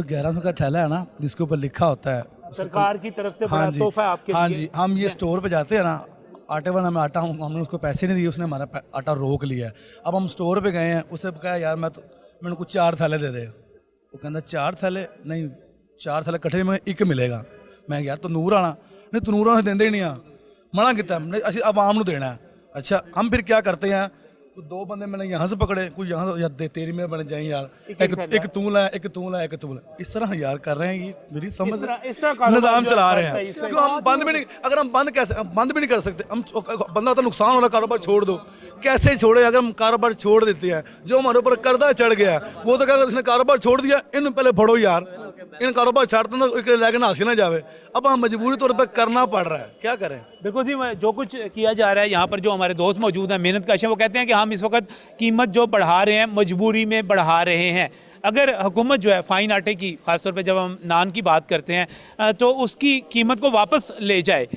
1100 का थैला है ना, जिसके ऊपर लिखा होता है सरकार की तरफ से बड़ा हाँ जी, तोहफा है आपके हाँ लिए। जी, हम ये स्टोर पे जाते हैं ना, आटे वाला में आटा, हमने उसको पैसे नहीं दिए, उसने हमारा आटा रोक लिया है। अब हम स्टोर पे गए हैं, उससे कहा यार मैंने कुछ 4 थैले दे दे। वो कहता 4 थैले नहीं, 4 थैले कट्ठे में 1 मिलेगा। मैं यार तो नूर आना नहीं, तो नूर आना देंदे ही नहीं आ, मना किया असि आवाम को देना है। अच्छा, हम फिर क्या करते हैं, 2 बंदे मैंने यहाँ से पकड़े, कोई यहाँ से, यार तेरी में बन जाए यार, एक तू ला, एक तू ला, एक तू ला, इस तरह यार कर रहे हैं। ये मेरी समझ निज़ाम चला रहे हैं। क्यों हम बंद भी नहीं, अगर हम बंद कैसे, हम बंद भी नहीं कर सकते। हम बंदा तो नुकसान हो रहा, कारोबार छोड़ दो, कैसे छोड़े? अगर हम कारोबार छोड़ देते हैं, जो हमारे ऊपर कर्जा चढ़ गया, वो तो क्या, इसने कारोबार छोड़ दिया, इन पहले फड़ो यार, इन कारोबार छाड़ते तो लेकिन हासिल ना जावे। अब हम मजबूरी तौर पर करना पड़ रहा है, क्या करें? बिल्कुल जी, जो कुछ किया जा रहा है यहाँ पर, जो हमारे दोस्त मौजूद हैं मेहनत कश हैं, वो कहते हैं कि हम इस वक्त कीमत जो बढ़ा रहे हैं मजबूरी में बढ़ा रहे हैं। अगर हुकूमत जो है फ़ाइन आटे की, ख़ासतौर पे जब हम नान की बात करते हैं, तो उसकी कीमत को वापस ले जाए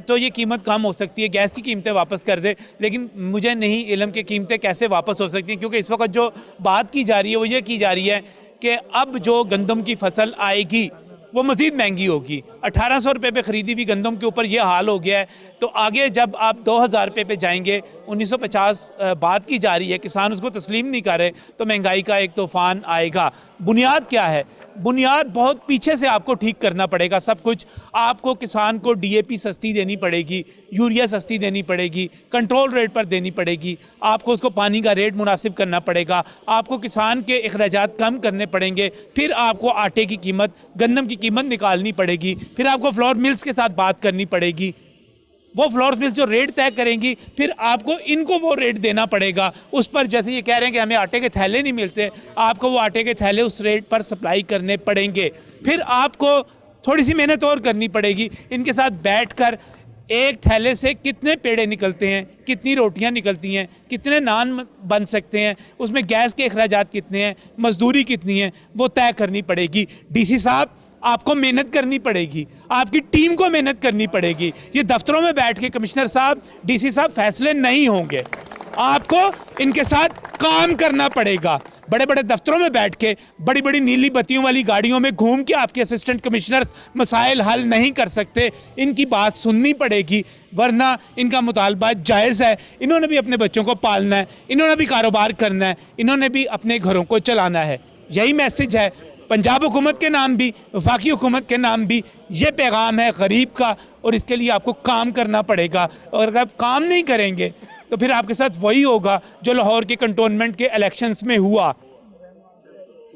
तो ये कीमत कम हो सकती है, गैस की कीमतें वापस कर दे। लेकिन मुझे नहीं इल्म की कीमतें कैसे वापस हो सकती हैं, क्योंकि इस वक्त जो बात की जा रही है वो ये की जा रही है कि अब जो गंदम की फसल आएगी वो मज़ीद महंगी होगी। 1800 रुपये पे ख़रीदी हुई गंदम के ऊपर ये हाल हो गया है, तो आगे जब आप 2000 रुपये पे जाएंगे, 1950 बात की जा रही है, किसान उसको तस्लीम नहीं कर रहे, तो महंगाई का एक तूफ़ान आएगा। बुनियाद क्या है? बुनियाद बहुत पीछे से आपको ठीक करना पड़ेगा सब कुछ। आपको किसान को DAP सस्ती देनी पड़ेगी, यूरिया सस्ती देनी पड़ेगी, कंट्रोल रेट पर देनी पड़ेगी, आपको उसको पानी का रेट मुनासिब करना पड़ेगा, आपको किसान के अखराजात कम करने पड़ेंगे, फिर आपको आटे की कीमत, गंदम की कीमत निकालनी पड़ेगी, फिर आपको फ्लोर मिल्स के साथ बात करनी पड़ेगी। वो फ्लोर मिल्स जो रेट तय करेंगी, फिर आपको इनको वो रेट देना पड़ेगा उस पर। जैसे ये कह रहे हैं कि हमें आटे के थैले नहीं मिलते, आपको वो आटे के थैले उस रेट पर सप्लाई करने पड़ेंगे। फिर आपको थोड़ी सी मेहनत और करनी पड़ेगी, इनके साथ बैठकर एक थैले से कितने पेड़े निकलते हैं, कितनी रोटियां निकलती हैं, कितने नान बन सकते हैं, उसमें गैस के अखराजात कितने हैं, मजदूरी कितनी है, वो तय करनी पड़ेगी। DC साहब, आपको मेहनत करनी पड़ेगी, आपकी टीम को मेहनत करनी पड़ेगी। ये दफ्तरों में बैठ के कमिश्नर साहब, DC साहब फैसले नहीं होंगे, आपको इनके साथ काम करना पड़ेगा। बड़े बड़े दफ्तरों में बैठ के, बड़ी बड़ी नीली बत्तियों वाली गाड़ियों में घूम के आपके असिस्टेंट कमिश्नर्स मसाइल हल नहीं कर सकते, इनकी बात सुननी पड़ेगी, वरना इनका मुतालबा जायज़ है। इन्होंने भी अपने बच्चों को पालना है, इन्होंने भी कारोबार करना है, इन्होंने भी अपने घरों को चलाना है। यही मैसेज है पंजाब हुकूमत के नाम भी, वफाकी हुकूमत के नाम भी, ये पैगाम है गरीब का, और इसके लिए आपको काम करना पड़ेगा। और अगर आप काम नहीं करेंगे तो फिर आपके साथ वही होगा जो लाहौर के कंटोनमेंट के इलेक्शंस में हुआ।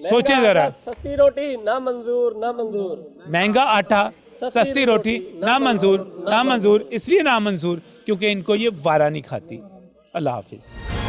सोचें ज़रा, सस्ती रोटी ना मंजूर, ना मंजूर, महंगा आटा, सस्ती रोटी ना मंजूर, ना मंजूर, इसलिए ना मंजूर क्योंकि इनको ये वारा नहीं खाती। अल्लाह हाफिज़।